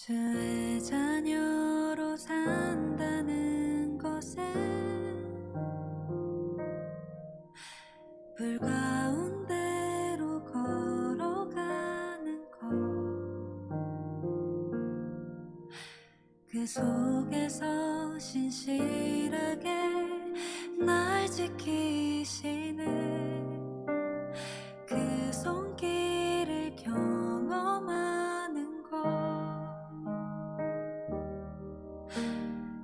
주의 자녀로 산다는 것은 불 가운데로 걸어가는 것, 그 속에서 신실하게 날 지키시는 그 손길을 경험하는 것.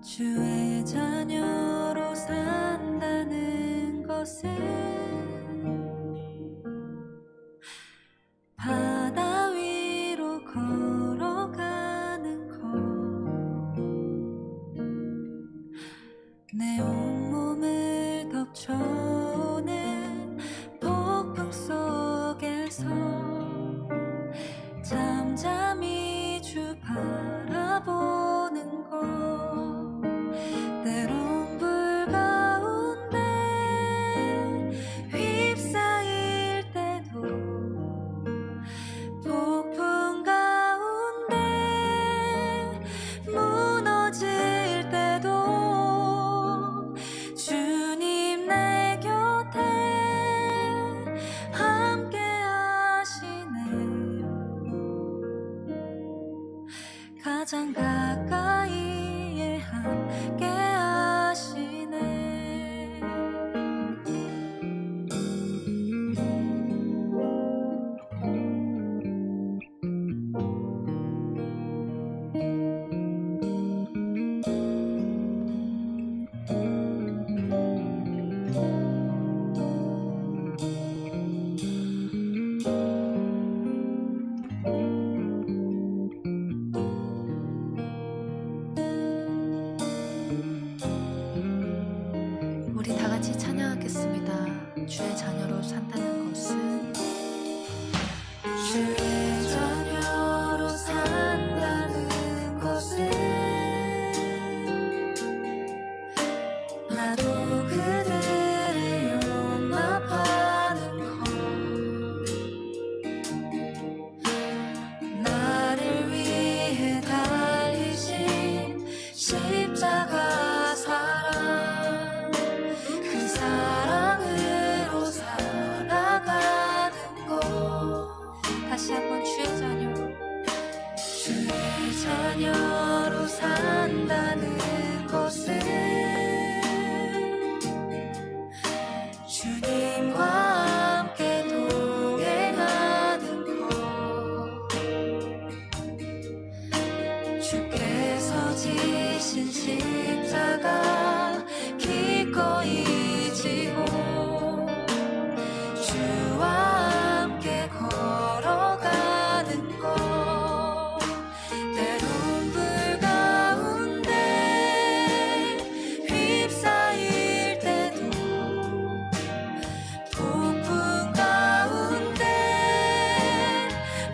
주의 자녀로 산다는 것은 바다 위로 걸어가는 것, 내 온몸을 덮쳐오는 폭풍 속에서 잠잠히 주 바라보는 것, 때론 불 가운데 휩싸일 때도, 폭풍 가운데 무너질 때도 주님 내 곁에 함께 하시네. 가장 가까이에 함께 하시네. 우리 다 같이 찬양하겠습니다. 주의 자녀로 산다는 것은, 주의 자녀로 산다는 것은 나도 그들을 용납하는 것, 나를 위해 달리신 십자가 사랑, 그 사랑으로 살아가는 것. 다시 한번 주의 자녀, 주의 자녀로 산다는 것은 주님과 함께 동행하는 것, 주께서 지신 십자가 기꺼이 지고 주와 함께 걸어가는 것, 때론 불 가운데 휩싸일 때도, 폭풍 가운데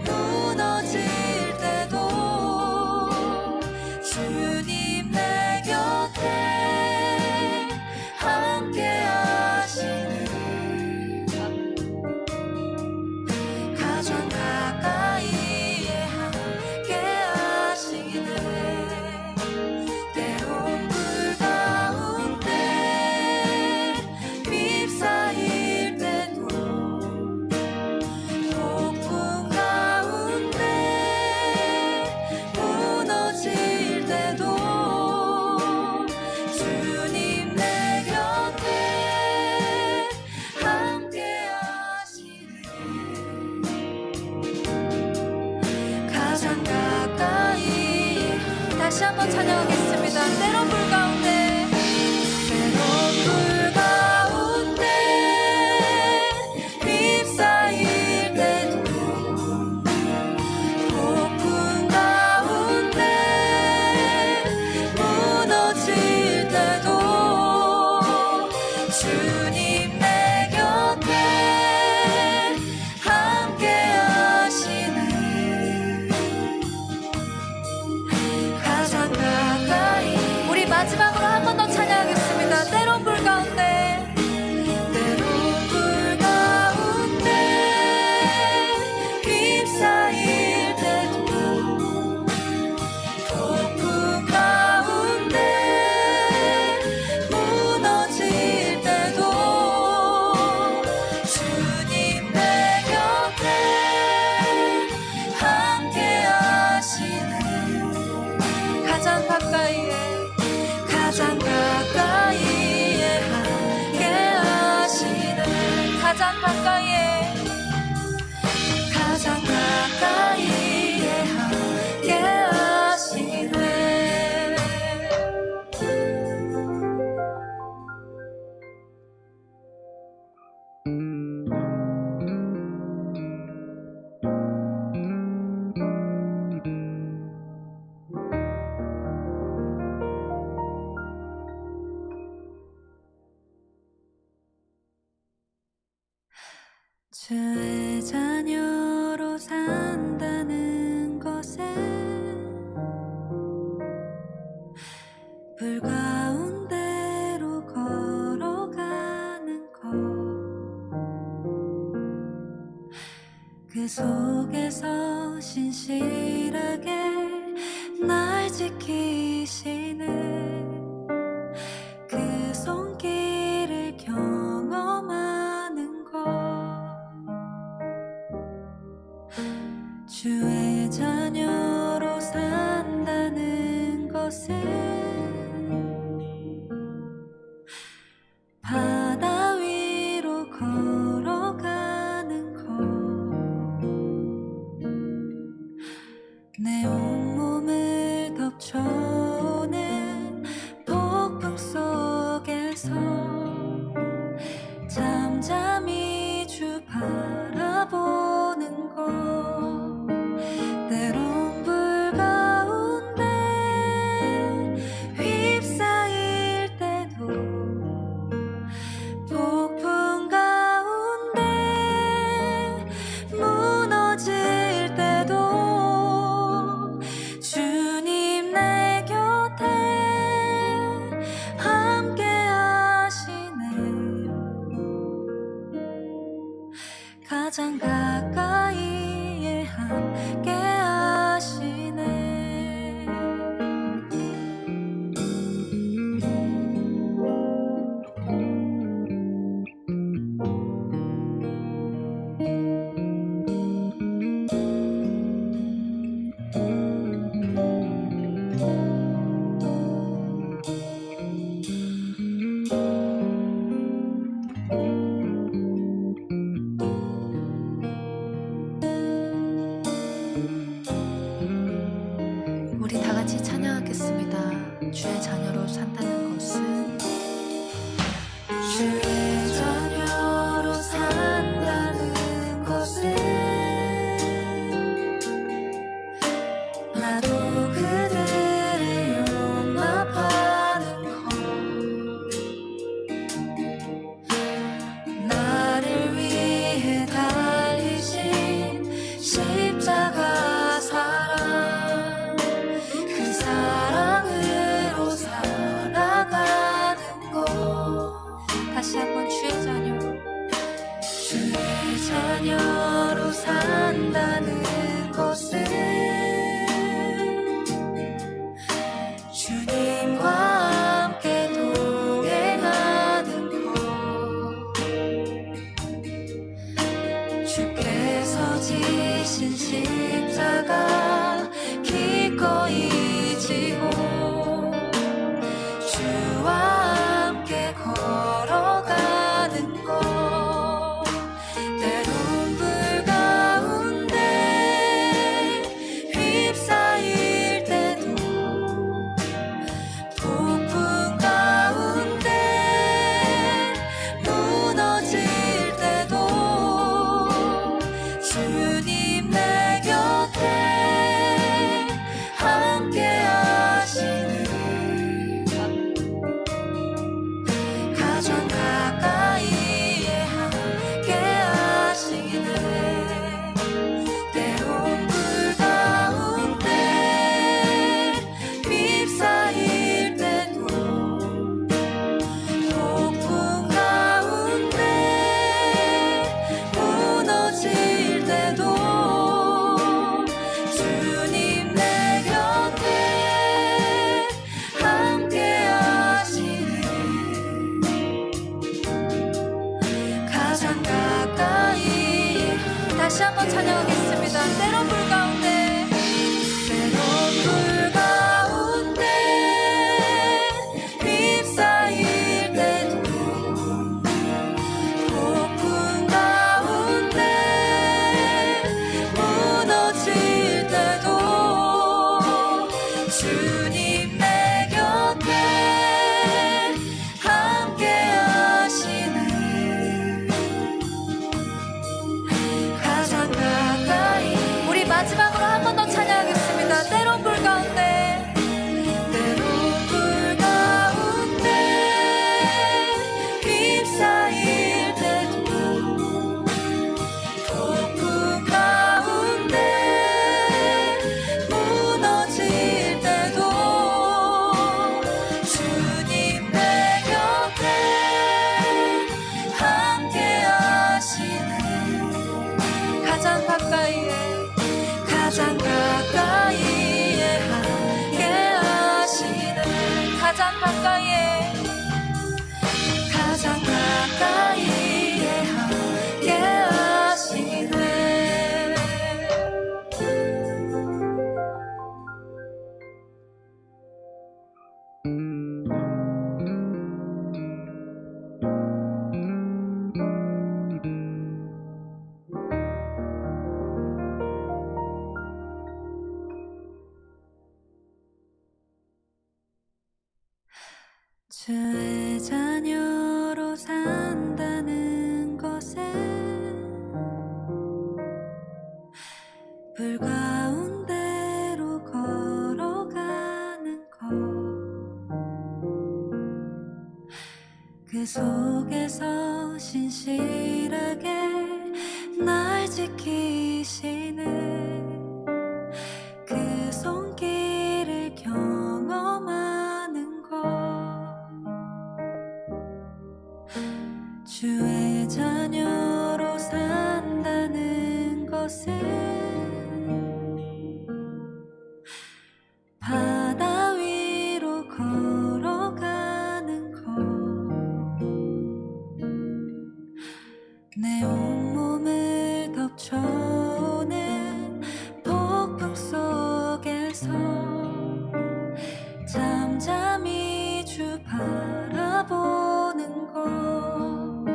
무너질 때도 주님 내 곁에 함께 하시는, 가장 가까이에 함께 하시네. 때론 불 가운데 휩싸일 때도, 폭풍 가운데 무너질 때도 주님 내 곁에 함께 하시네. 가장 가까이. 다시 한번 찬양하겠습니다. 때론 불 가운데, 때론 불 가운데 휩싸일 때도, 폭풍 가운데 무너질 때도 주님 내 곁에 함께 하시네. 가장 가까이. 우리 마지막으로 불 가운데로 걸어가는 것, 그 속에서 신실하게 날 지키시는 그 손길을 경험하는 것, 주의 자녀로 산다는 것은 바다 위로 걸어가는 것, 내 온몸을 덮쳐오는 폭풍 속에서 잠잠히 주 바라보는 것, 때론 불 가운데 휩싸일 때도, 폭풍 가운데 무너질 때도 주님 내 곁에 함께 하시네. 가장 가까이에 함께 하시네. 우리 다 같이 찬양하겠습니다. 주의 자녀로 산다는 것은 주의 자녀로 산다는 것은 나도 그들을 용납하는 것, 나를 위해 달리신 십자가 사랑, 그 사랑으로 살아 가장 가까이에 함께 하시네 가장 가까이에 함께 하시네 주의 자녀로 산다는 것은 불 가운데로 걸어가는 것 그 속에서 신실하게 날 지키시는 그 손길을 경험하는 것 주의 자녀로 산다는 것은 바다 위로 걸어가는 것 내 온몸을 덮쳐오는 폭풍 속에서 잠잠히 주 바라보는 것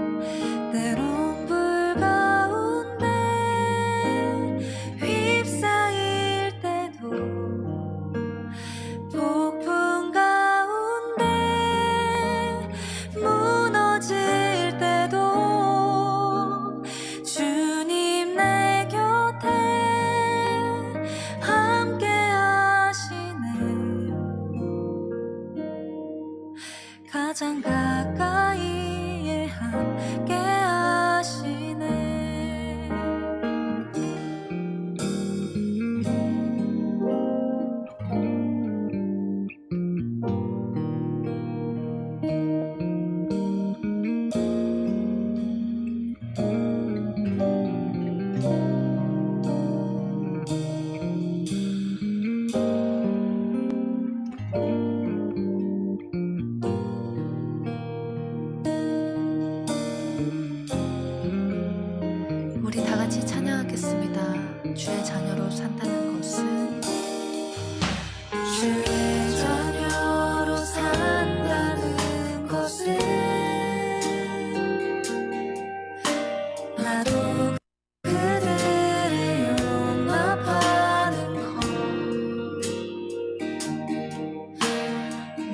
때론 불 가운데 휩싸일 때도 폭풍 가운데 무너질 때도 주님 내 곁에 함께 하시네 가장 가까이에 함께 하시네 우리 다 같이 찬양하겠습니다. 주의 자녀로 산다는 것은 주의 자녀로 산다는 것은 나도 그들을 용납하는 것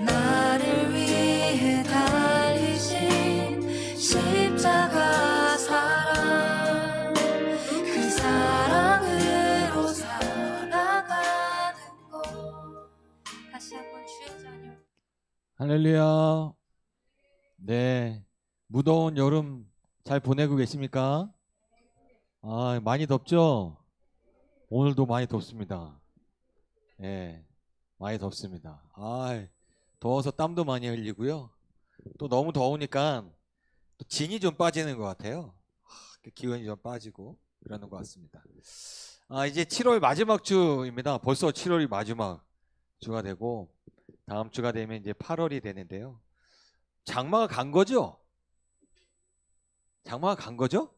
나를 위해 달리신 십자가 사랑 그 사랑으로 살아가는 것 다시 한번 주의 자녀 할렐루야. 네, 무더운 여름 잘 보내고 계십니까? 아, 많이 덥죠? 오늘도 많이 덥습니다. 예, 많이 덥습니다. 아, 더워서 땀도 많이 흘리고요. 또 너무 더우니까 또 진이 좀 빠지는 것 같아요. 기운이 좀 빠지고 그러는 것 같습니다. 아, 이제 7월 마지막 주입니다. 벌써 7월이 마지막 주가 되고 다음 주가 되면 이제 8월이 되는데요. 장마가 간 거죠? 장마가 간 거죠?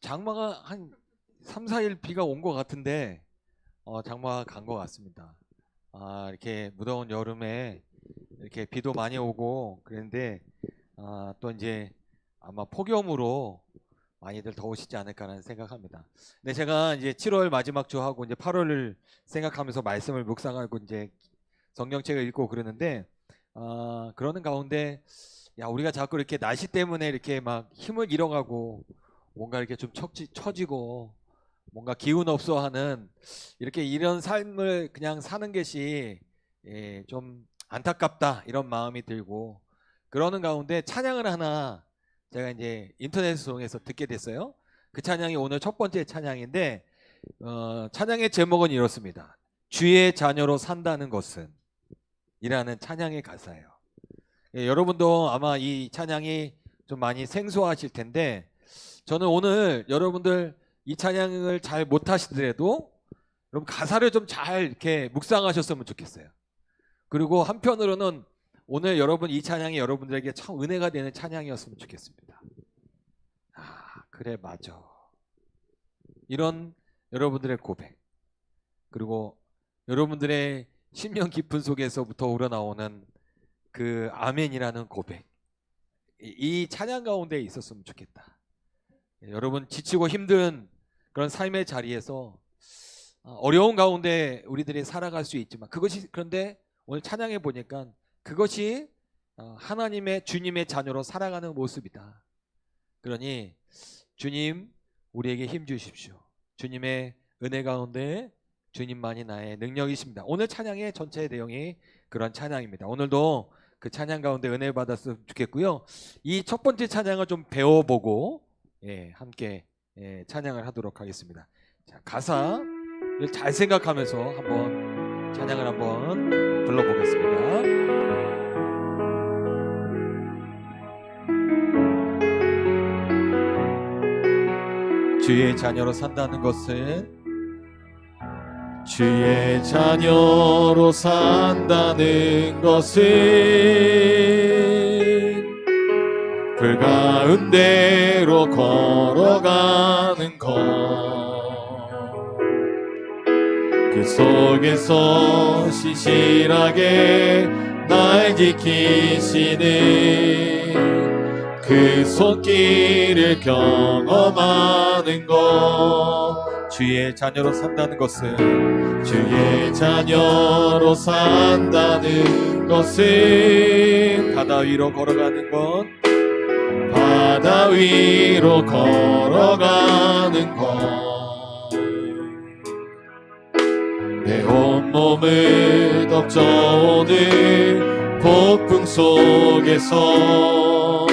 장마가 한 3, 4일 비가 온 것 같은데 장마가 간 것 같습니다. 아, 이렇게 무더운 여름에 이렇게 비도 많이 오고 그랬는데 또 이제 아마 폭염으로 많이들 더우시지 않을까라는 생각합니다. 근데 제가 이제 7월 마지막 주하고 이제 8월을 생각하면서 말씀을 묵상하고 이제 성경책을 읽고 그러는데 그러는 가운데 야, 우리가 자꾸 이렇게 날씨 때문에 이렇게 막 힘을 잃어가고 뭔가 이렇게 좀 처지고 뭔가 기운 없어 하는 이렇게 이런 삶을 그냥 사는 것이 좀 안타깝다 이런 마음이 들고 그러는 가운데 찬양을 하나 제가 이제 인터넷을 통해서 듣게 됐어요. 그 찬양이 오늘 첫 번째 찬양인데 찬양의 제목은 이렇습니다. 주의 자녀로 산다는 것은 이라는 찬양의 가사예요. 여러분도 아마 이 찬양이 좀 많이 생소하실 텐데 저는 오늘 여러분들 이 찬양을 잘 못하시더라도 여러분 가사를 좀 잘 이렇게 묵상하셨으면 좋겠어요. 그리고 한편으로는 오늘 여러분 이 찬양이 여러분들에게 참 은혜가 되는 찬양이었으면 좋겠습니다. 아, 그래, 맞아. 이런 여러분들의 고백, 그리고 여러분들의 심령 깊은 속에서부터 우러나오는 그 아멘이라는 고백, 이 찬양 가운데 있었으면 좋겠다. 여러분 지치고 힘든 그런 삶의 자리에서 어려운 가운데 우리들이 살아갈 수 있지만 그런데 오늘 찬양해 보니까 그것이 하나님의 주님의 자녀로 살아가는 모습이다. 그러니 주님 우리에게 힘 주십시오. 주님의 은혜 가운데 주님만이 나의 능력이십니다. 오늘 찬양의 전체 내용이 그런 찬양입니다. 오늘도 그 찬양 가운데 은혜 받았으면 좋겠고요. 이 첫 번째 찬양을 좀 배워보고 함께 찬양을 하도록 하겠습니다. 자, 가사를 잘 생각하면서 한번 찬양을 한번 불러보겠습니다. 주의 자녀로 산다는 것은 주의 자녀로 산다는 것은 불 가운데로 걸어가는 것, 그 속에서 신실하게 날 지키시는 그 손길을 경험하는 것. 주의 자녀로 산다는 것은 주의 자녀로 산다는 것은 바다 위로 걸어가는 것, 바다 위로 걸어가는 것, 내 온몸을 덮쳐오는 폭풍 속에서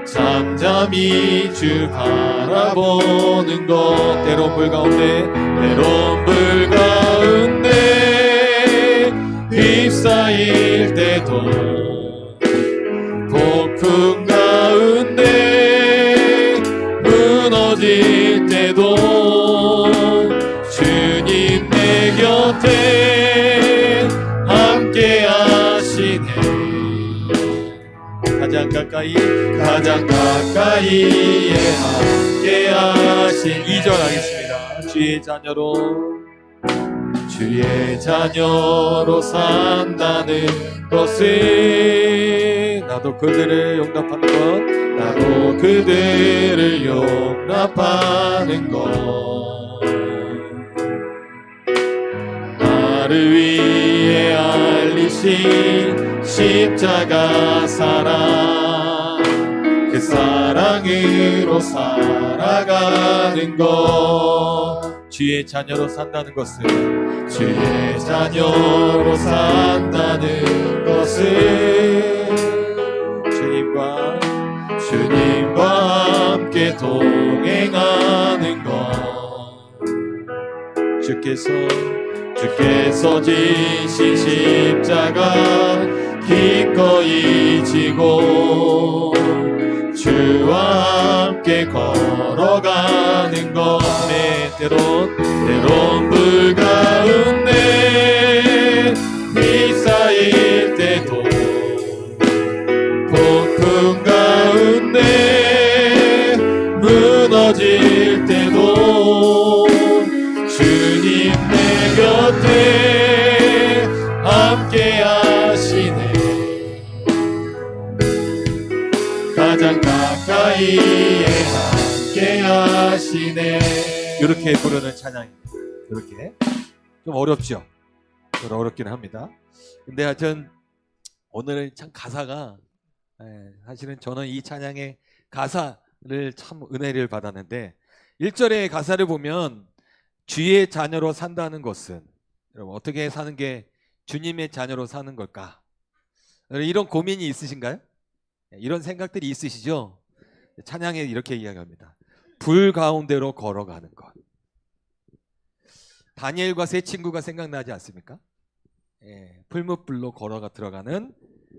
잠잠히 주 바라보는 것, 때론 불 가운데 때론 불 가운데 휩싸일 때도, 폭풍 가운데 무너질 때도 주님 내 곁에 함께 하시네. 가장 가까이 가까이에 함께 하신 2절 하겠습니다. 주의 자녀로 산다는 것은 나도 그들을 용납하는 것, 나도 그들을 용납하는 것, 나를 위해 알리신 십자가 사랑, 그 사랑으로 살아가는 것. 주의 자녀로 산다는 것은 주의 자녀로 산다는 것은 주님과 함께 동행하는 것. 주께서 지신 십자가 기꺼이 지고 주와 함께 걸어가는 것. 때론 불 가운데 휩싸일 때도, 폭풍 가운데 무너질 때도 주님 내 곁에 함께 하시네. 가장 가까이에 함께 하시네. 이렇게 부르는 찬양입니다. 이렇게 좀 어렵죠? 좀 어렵긴 합니다. 근데 하여튼 오늘은 참 가사가 사실은 저는 이 찬양의 가사를 참 은혜를 받았는데 1절의 가사를 보면 주의 자녀로 산다는 것은, 여러분 어떻게 사는 게 주님의 자녀로 사는 걸까? 이런 고민이 있으신가요? 이런 생각들이 있으시죠? 찬양에 이렇게 이야기합니다. 불 가운데로 걸어가는 것. 다니엘과 세 친구가 생각나지 않습니까? 풀무불로 걸어가 들어가는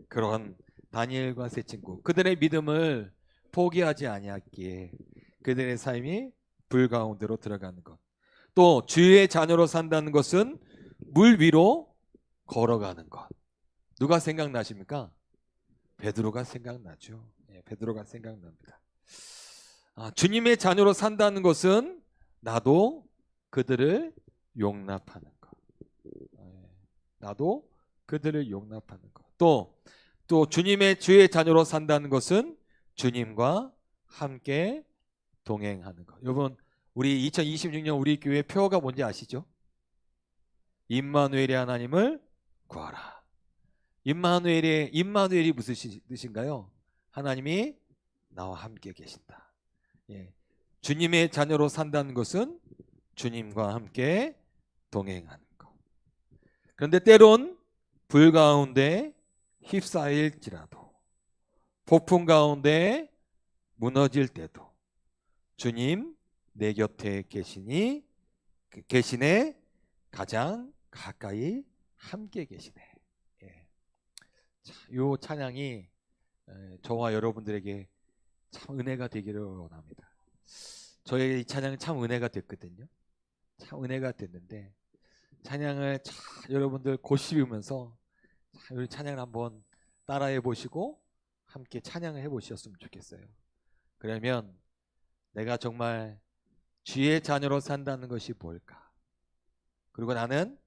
그런 다니엘과 세 친구. 그들의 믿음을 포기하지 아니했기에 그들의 삶이 불 가운데로 들어가는 것. 또 주의 자녀로 산다는 것은 물 위로 걸어가는 것. 누가 생각나십니까? 베드로가 생각나죠. 베드로가 생각납니다. 주님의 자녀로 산다는 것은 나도 그들을 용납하는 것. 나도 그들을 용납하는 것. 또 주님의 주의 자녀로 산다는 것은 주님과 함께 동행하는 것. 여러분, 우리 2026년 우리 교회 표어가 뭔지 아시죠? 임마누엘의 하나님을 구하라. 임마누엘이 무슨 뜻인가요? 하나님이 나와 함께 계신다. 주님의 자녀로 산다는 것은 주님과 함께 동행하는 것. 그런데 때론 불 가운데 휩싸일지라도, 폭풍 가운데 무너질 때도 주님 내 곁에 계시네, 가장 가까이 함께 계시네. 이 찬양이 저와 여러분들에게 참 은혜가 되기를 원합니다. 저의 이 찬양은 참 은혜가 됐거든요. 참 은혜가 됐는데 찬양을 여러분들 고씹으면서 우리 찬양을 한번 따라해 보시고 함께 찬양을 해 보셨으면 좋겠어요. 그러면 내가 정말 주의 자녀로 산다는 것이 뭘까? 그리고 나는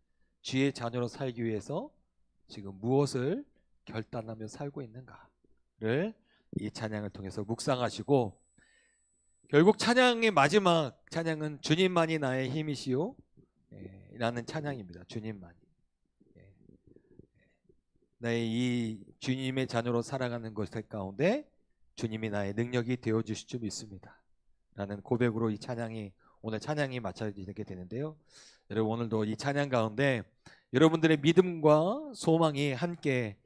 주의 자녀로 살기 위해서 지금 무엇을 결단하며 살고 있는가를 이 찬양을 통해서 묵상하시고, 결국 찬양의 마지막 찬양은 주님만이 나의 힘이시오 라는 찬양입니다. 주님만이. 나의 이 주님의 자녀로 살아가는 것 가운데 주님이 나의 능력이 되어주실 줄 믿습니다 라는 고백으로 이 찬양이, 오늘 찬양이 마쳐지게 되는데요. 여러분, 오늘도 이 찬양 가운데 여러분들의 믿음과 소망이 함께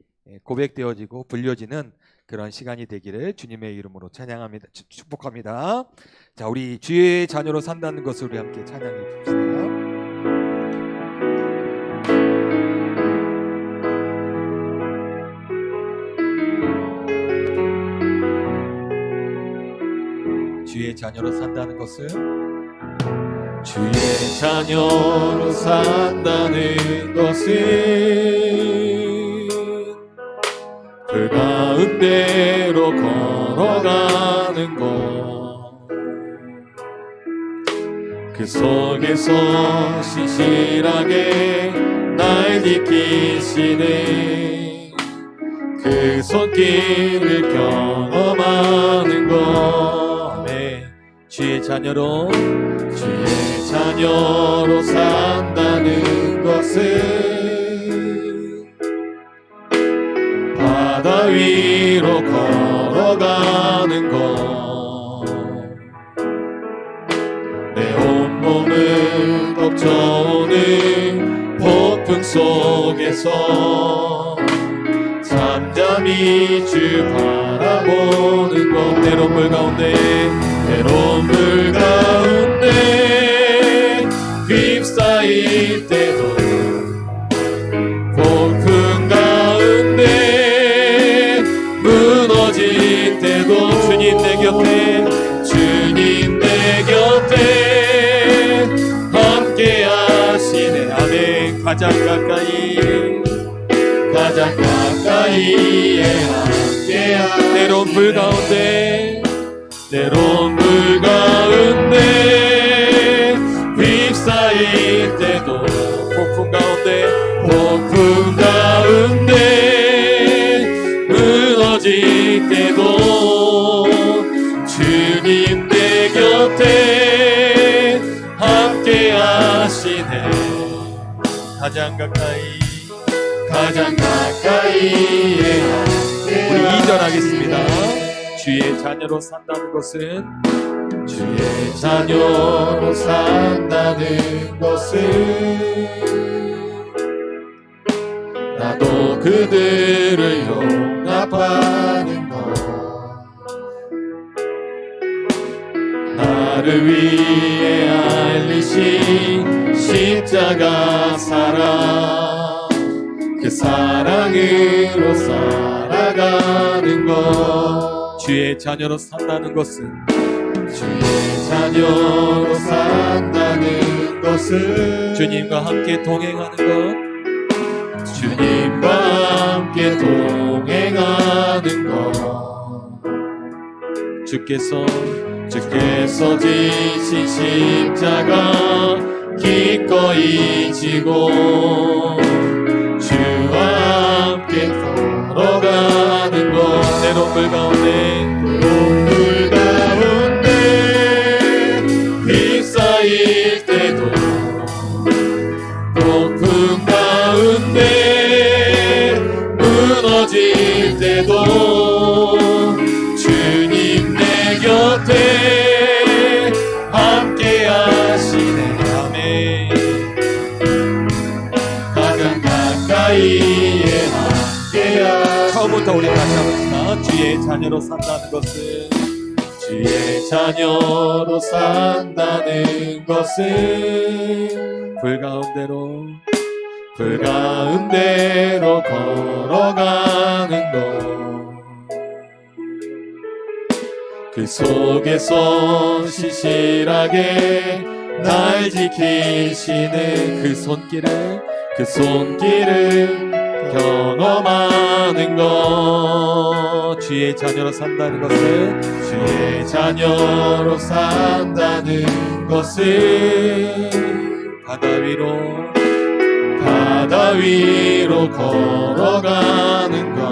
고백되어지고 불려지는 그런 시간이 되기를 주님의 이름으로 찬양합니다. 축복합니다. 자, 우리 주의 자녀로 산다는 것을 우리 함께 찬양해 봅시다. 주의 자녀로 산다는 것은, 주의 자녀로 산다는 것은 불 가운데로 걸어가는 것, 그 속에서 신실하게 날 지키시는 그 손길을 경험하는 것. 주의 자녀로 산다는 것은 바다 위로 걸어가는 것, 내 온몸을 덮쳐오는 폭풍 속에서 잠잠히 주 바라보는 것, 때론 물 가운데 휩싸일 때도, 폭풍 가운데 무너질 때도 주님 내 곁에 함께 하시네. 아멘. 가장 가까이에 함께 하시네. 때론 불 가운데 휩싸일 때도, 폭풍 가운데 무너질 때도 주님 내 곁에 함께 하시네. 가장 가까이에 함께. 우리 2절 하겠습니다. 주의 자녀로 산다는 것은, 주의 자녀로 산다는 것은 나도 그들을 용납하는 것, 나를 위해 알리신 십자가 사랑, 그 사랑으로 살아가는 것. 주의 자녀로 산다는 것은, 주의 자녀로 산다는 것은 주님과 함께 동행하는 것, 주님과 함께 동행하는 것, 주께서 지신 십자가 기꺼이 지고 주와 함께 걸어가는 것, 때론 물 가운데 물 가운데 휩싸일 때도 폭풍 가운데 무너질 때도 주님 내 곁에 함께 하시네. 아멘. 가장 가까이에 함께 하시네. 처음부터 우리 다시 한번 주의 자녀로 산다는 것은, 주의 자녀로 산다는 것은 불 가운데로 걸어가는 것, 그 속에서 신실하게 날 지키시는 그 손길을 경험하는 것, 주의 자녀로 산다는 것은, 주의 자녀로 산다는 것은 바다 위로 걸어가는 것,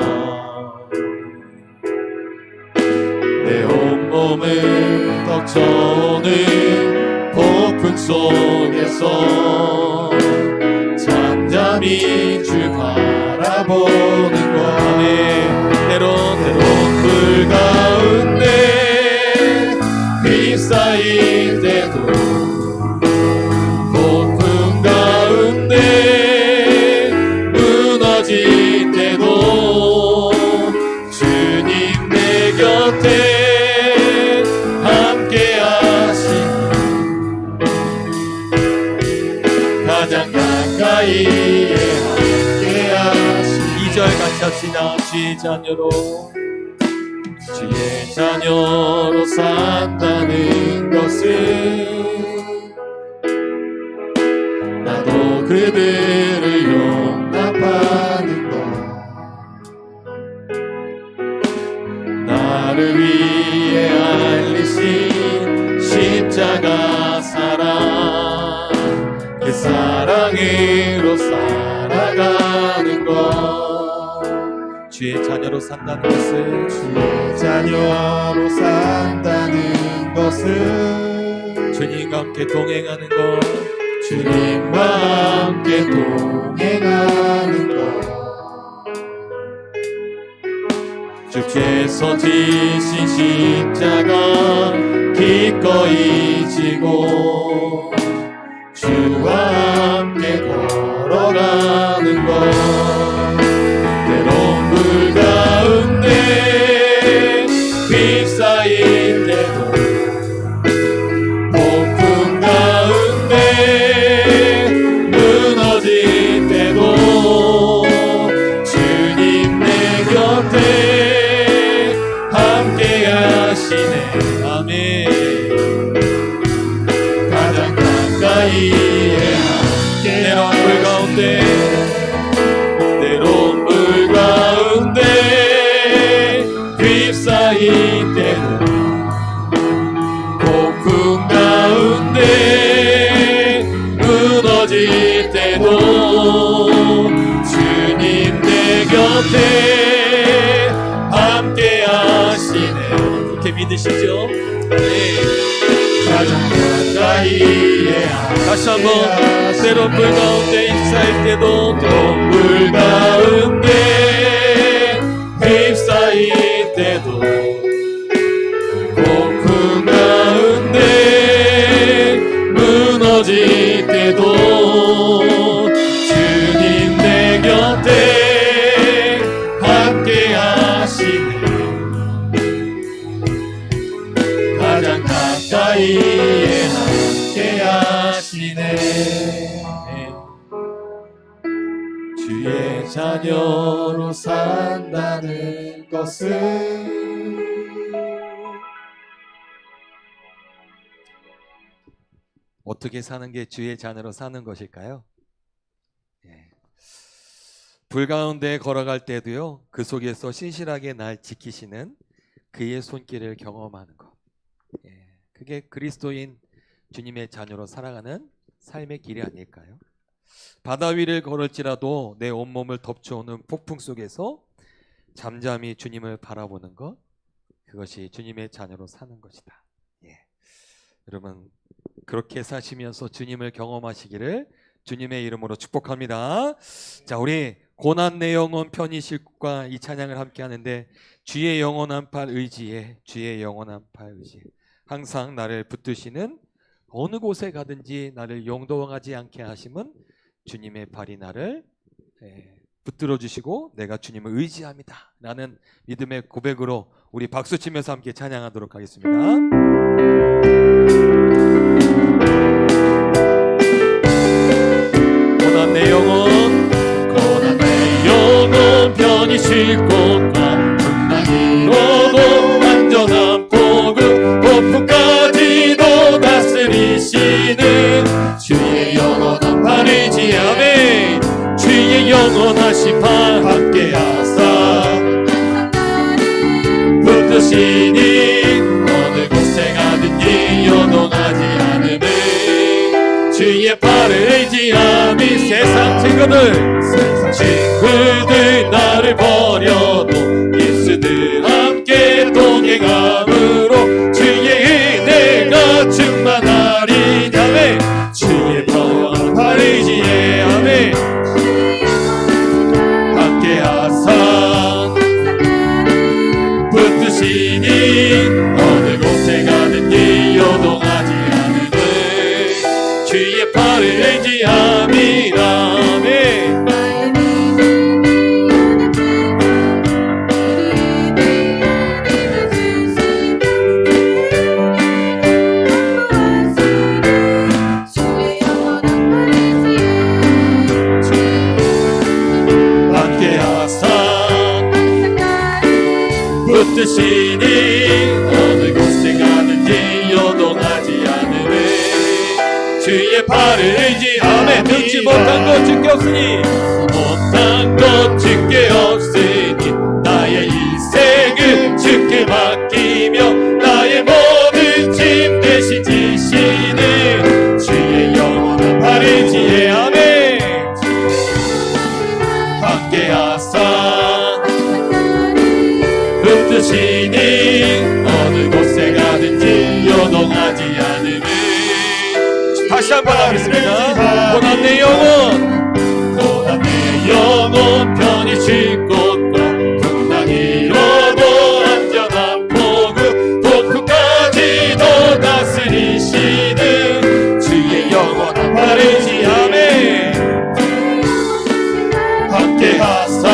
내 온몸을 덮쳐오는 폭풍 속에서 잠잠히 주 바라보는 것, 때론 불 가운데 휩싸일 때도 폭풍 가운데 무너질 때도 주님 내 곁에 함께 하시니 가장 가까이에 함께 하시니 2절 같이 합시다. 주의 자녀로 산다는 것은 나도 그들을 용납하는 것, 나를 위해 알리신 십자가 사랑, 그 사랑으로 살아가는 것, 주의 자녀로 산다는 것은, 주의 자녀로 산다는 것은 주님과 함께 동행하는 것, 주님과 함께 동행하는 것, 주께서 지신 십자가 기꺼이 지고 주와 함께 걸어가는 것, 때론 불 가운데 휩싸일 때도 폭풍 가운데 무너질 때도 주님 내 곁에 함께 하시네. 아멘. 가장 가까이에 함께 때론 불 가운데 때론 물 가운데 휩싸일 때도 폭풍 가운데 무너질 때도 주님 내 곁에 함께 하시네. 그렇게 믿으시죠? 네. 가장 가까이에 다시 한번 때론 불 가운데 휩싸일 때도 때론 물 가운데 휩싸일 때도 폭풍 가운데 무너질 때도 주님 내 곁에 함께 하시네. 가장 가까이에 함께 하시네. 주의 자녀로 산다는 것은 어떻게 사는 게 주의 자녀로 사는 것일까요? 예. 불 가운데 걸어갈 때도요, 그 속에서 신실하게 날 지키시는 그의 손길을 경험하는 것. 예. 그게 그리스도인 주님의 자녀로 살아가는 삶의 길이 아닐까요? 바다 위를 걸을지라도 내 온몸을 덮쳐오는 폭풍 속에서 잠잠히 주님을 바라보는 것, 그것이 주님의 자녀로 사는 것이다. 예. 여러분, 그렇게 사시면서 주님을 경험하시기를 주님의 이름으로 축복합니다. 자, 우리 고난 내 영혼 편히 쉴과 이 찬양을 함께 하는데, 주의 영원한 팔 의지에, 주의 영원한 팔 의지에 항상 나를 붙드시는, 어느 곳에 가든지 나를 용도하지 않게 하심은 주님의 발이 나를 붙들어 주시고 내가 주님을 의지합니다 라는 믿음의 고백으로 우리 박수 치면서 함께 찬양하도록 하겠습니다. 고난 내 영혼, 고난 내 영혼 편히 쉴 곳과 풍랑이로도 안전한 포구 폭풍까지도 다스리시는 주의 영원한 팔 의지하매 주의 영원하신 팔 함께하사 붙드시니 어느 곳에 가든지 요동하지 않음을 주의 팔을 의지함이 세상 친구들 나를 버려도 예수들 함께 동행함으로 주의 은혜가 충만하리니 아멘 주의 팔을 의지해 아멘 함께하사 붙드시니 어느 곳에 가든지 요동하지 않음을 주의 팔을 의지함이라 아멘 붙드시니 어느 곳에 가든지 요동하지 않음을 주의 팔을 의지하며 능치 못한 것 주께 없으니 못한 것 주께 없으니 나의 인생을 주께 맡기며 나의 모든 짐 대신 지시는 주의 영원한 팔 의지하며 함께하사 붙드시니 어느 곳에 가든지 요동하지 않음을 다시 한번 하겠습니다. 고난 내 영혼 고난 내 영혼 편히 쉴 곳과 풍랑이로도 안전한 포구 폭풍까지도 다스리시는 주의 영원한 팔 의지하매 함께하사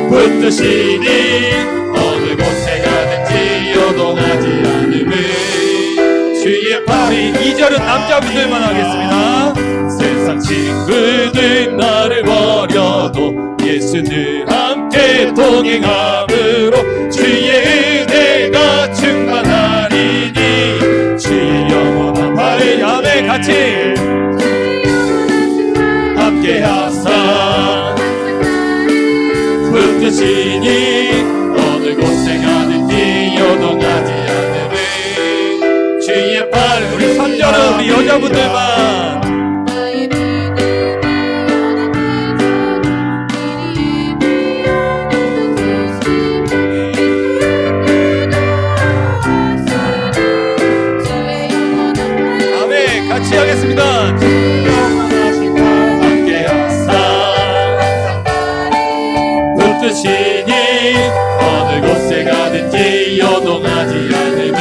붙드시니 어느 곳에 가든지 요동하지 않음을 주의 팔이 2절은 남자분들만 하겠습니다. 세상 친구들 나를 버려도 예수는 함께 동행함으로 주의 은혜가 충만하리니 주의 영원한 팔을 야매 같이 함께하사 붙드시니 어느 곳에 가든지 요동하지 않음을 주의 팔 우리 3절은 우리 여자분들만 아멘 같이 하겠습니다. 붙드시니 어느 곳에 가든지 요동하지 않음을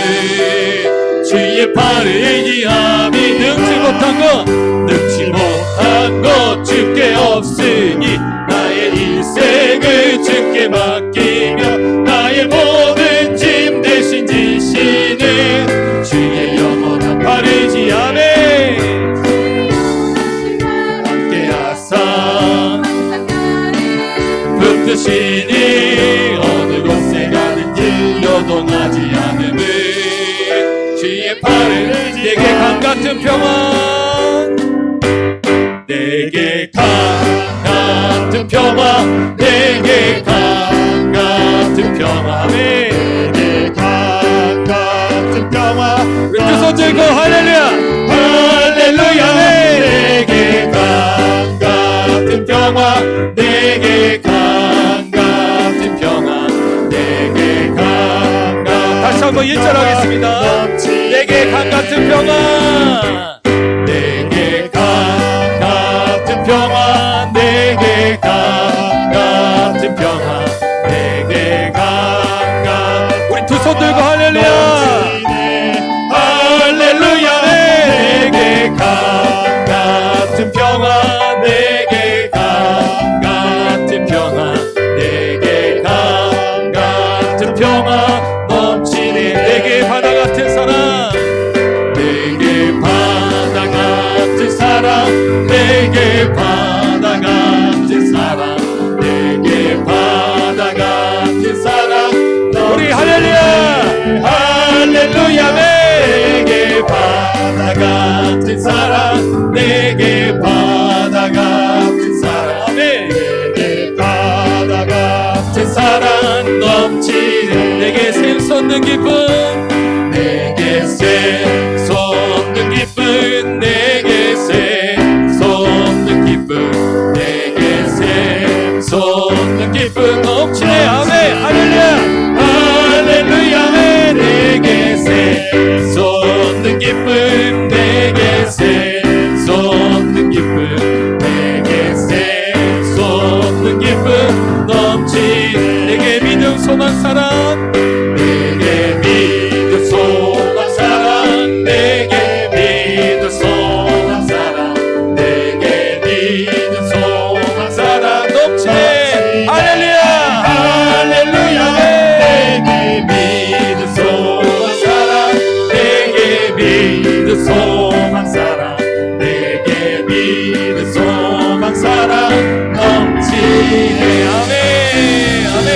주의 팔을 의지함이 능치 못한 것 주께 없으니 나의 인생을 주께 맡기며 나의 모든 짐 대신 지시는 주의 영원한 팔 의지함에 함께하사 붙드시니 어느 곳에 가든지 요동하지 않음을 주의 팔을 의지 평화 내게 강 같은 평화 내게 강 같은 평화 내게 강 같은 평화 우리 두 손 들고 할렐루야 할렐루야 내게 강 같은 평화 내게 강 같은 평화 내게 강 같은 다시 한번 1절 하겠습니다 내게 강 같은 평화 내게 강 같은 평화 내게 강 같은 평화 내게 강 같은 우리 두 손 들고 할렐루야 할렐루야 내게 강 같은 평화 내게 강 같은 평화 내게 강 같은 평화 넘치네 내게 바다 같은 사랑 내게 바다 같은 사랑 내게 바다 같은 사랑 내게 바다 같은 사랑 우리 할렐루야 할렐루야 내게 바다 같은 사랑 내게 바다 같은 사랑 내게 바다 같은 사랑 넘치네 내게 샘솟는 기쁨 내게 샘솟는 기쁨 내게 샘솟는 기쁨 내게 샘솟는 기쁨 넘치네 아멘 할렐루야 할렐루야 내게 샘솟는 기쁨 내게 샘솟는 기쁨 내게 샘솟는 기쁨 넘친 내게 믿음 소망 사랑 내게 믿음 소망 사랑 내게 믿음 소망 사랑 내게 믿음 소망 사랑 넘치네 할렐루야 할렐루야 내게 믿음 소망 사랑 내게 믿음 소망 사랑 내게 믿음 소망 사랑 넘치네 아멘 아멘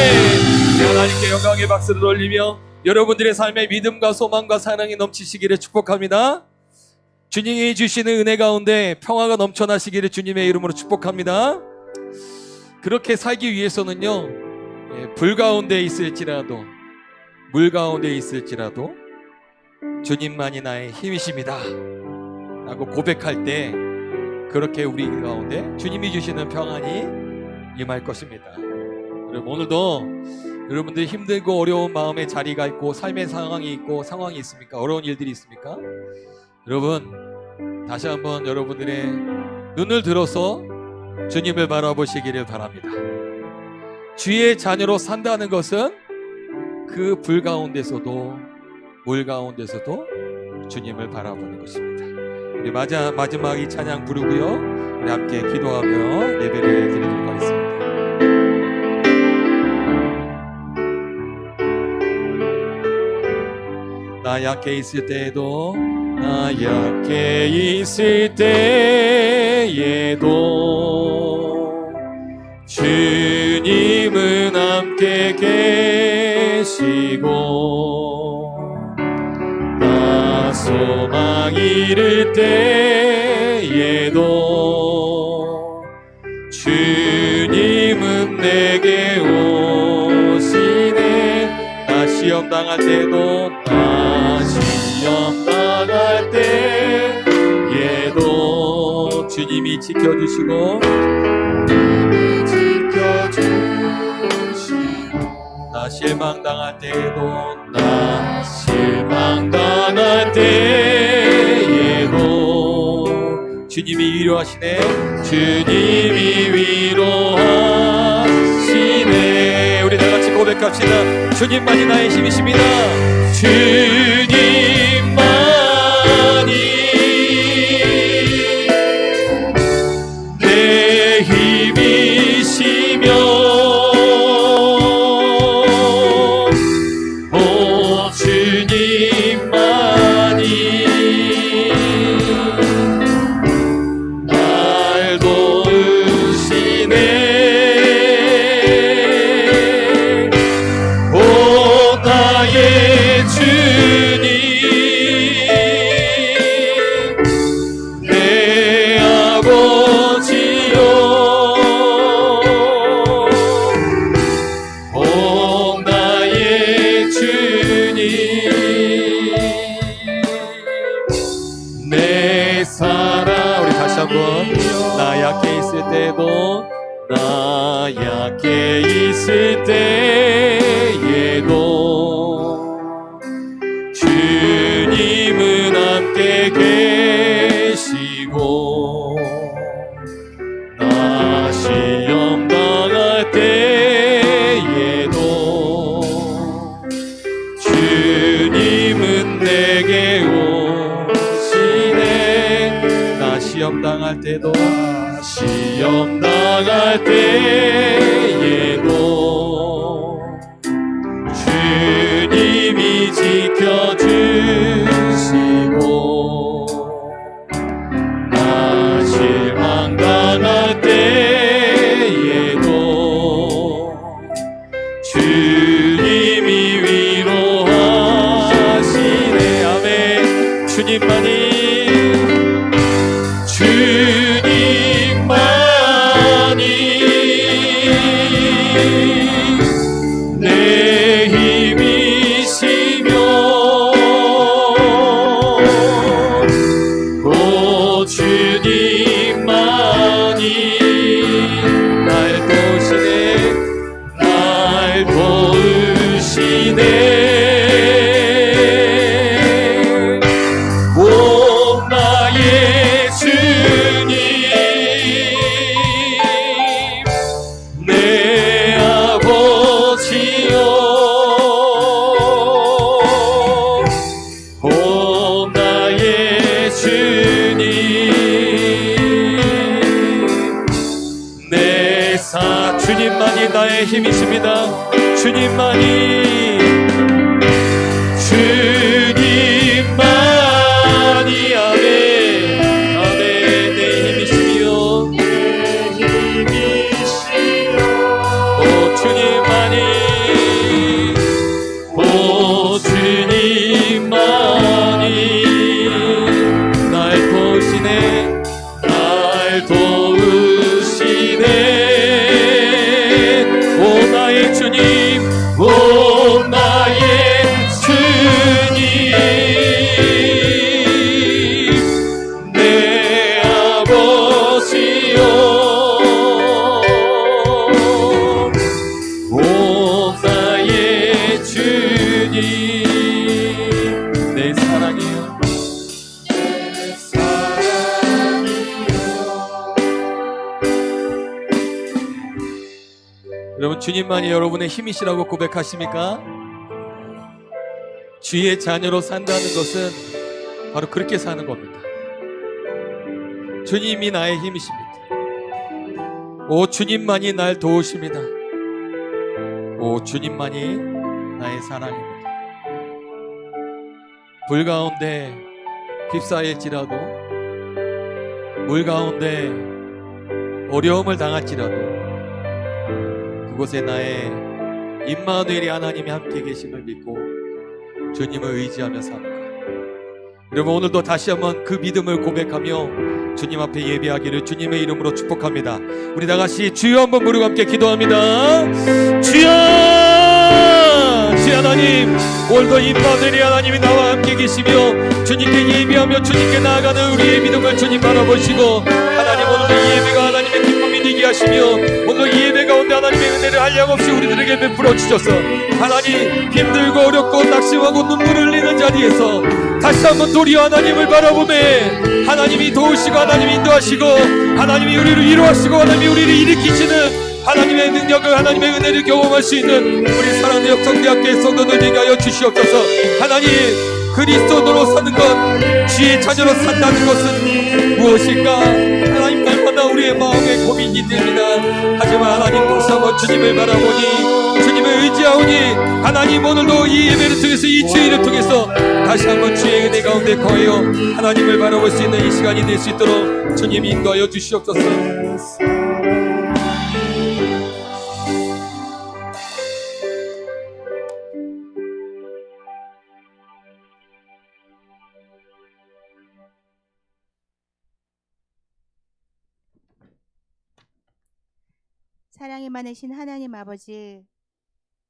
우리 하나님께 영광의 박수를 올리며 여러분들의 삶에 믿음과 소망과 사랑이 넘치시기를 축복합니다. 주님이 주시는 은혜 가운데 평화가 넘쳐나시기를 주님의 이름으로 축복합니다. 그렇게 살기 위해서는요 불 가운데 있을지라도 물 가운데 있을지라도 주님만이 나의 힘이십니다 라고 고백할 때 그렇게 우리 가운데 주님이 주시는 평안이 임할 것입니다. 여러분 오늘도 여러분들이 힘들고 어려운 마음의 자리가 있고 삶의 상황이 있고 상황이 있습니까? 어려운 일들이 있습니까? 여러분 다시 한번 여러분들의 눈을 들어서 주님을 바라보시기를 바랍니다. 주의 자녀로 산다는 것은 그 불 가운데서도 물 가운데서도 주님을 바라보는 것입니다. 우리 마지막 이 찬양 부르고요 우리 함께 기도하며 예배를 드리도록 하겠습니다. 나 약해 있을 때에도 나 약해 있을 때에도 주님은 함께 계시고 나 소망 잃을 때에도 주님은 내게 오시네 나 시험 당할 때도 나 시험 당할 때에도 주님이 지켜주시고 나 실망 당할 때에도 나 실망 당할 때에도 주님이 위로하시네 주님이 위로하시네 우리 다 같이 고백합시다. 주님만이 나의 힘이십니다. 주님만이 내 힘이시며 오 주님만이 날 도우시네 오 나의 주님 한번 나 약해 있을 때도 나 약해 있을 때에도 주님은 함께 계시고 나 시험 당할 때에도 주님은 내게 오시네 나 시험 당할 때도 시험 당할 때에도 주님이 지켜주시고 나 실망 당할 때에도 주님이 위로하시네 아멘 주님만이 내 힘이시며 오 주님만이 날 도우시네 날 도우시네 오 나의 주님 내 아버지여 오 나의 주님 내 주님만이 나의 힘이십니다 주님만이 아멘 아멘 내 힘이시며 오 주님만이 오 주님만이 날 도우시네 날 도우시네 오 나의 주님 오 나의 주님 내 아버지여 오 나의 주님 내 사랑이요 내 사랑이요 여러분 주님만이 여러분의 힘이시라고 고백하십니까? 주의 자녀로 산다는 것은 바로 그렇게 사는 겁니다. 주님이 나의 힘이십니다. 오 주님만이 날 도우십니다. 오 주님만이 나의 사랑입니다. 불 가운데 휩싸일지라도 물 가운데 어려움을 당할지라도 그곳에 나의 임마누엘이 하나님이 함께 계심을 믿고 주님을 의지하며 사는 것. 여러분 오늘도 다시 한번 그 믿음을 고백하며 주님 앞에 예배하기를 주님의 이름으로 축복합니다. 우리 다같이 주여 한번 부르고 함께 기도합니다. 주여 주 하나님 오늘도 임마누엘이 하나님이 나와 함께 계시며 주님께 예배하며 주님께 나아가는 우리의 믿음을 주님 바라보시고 하나님 오늘도 이 예배가 하나님의 기쁨이 되게 하시며 오늘 이 예배 가운데 하나님의 은혜를 한량없이 우리들에게 베풀어 주셔서 하나님 힘들고 어렵고 낙심하고 눈물을 흘리는 자리에서 다시 한번 도리어 하나님을 바라보매 하나님이 도우시고 하나님이 인도하시고 하나님이 우리를 위로하시고 하나님이 우리를 일으키시는 하나님의 능력을 하나님의 은혜를 경험할 수 있는 우리 사랑의 역성대학교의 성도들 되게 하여 주시옵소서. 하나님 그리스도로 사는 것 주의 자녀로 산다는 것은 무엇일까? 하나님 날마다 우리의 마음에 고민이 됩니다. 하지만 하나님 다시 한번 주님을 바라보니 주님을 의지하오니 하나님 오늘도 이 예배를 통해서 이 주일을 통해서 다시 한번 주의 은혜 가운데 거하여 하나님을 바라볼 수 있는 이 시간이 될 수 있도록 주님이 인도하여 주시옵소서. 사랑이 많으신 하나님 아버지,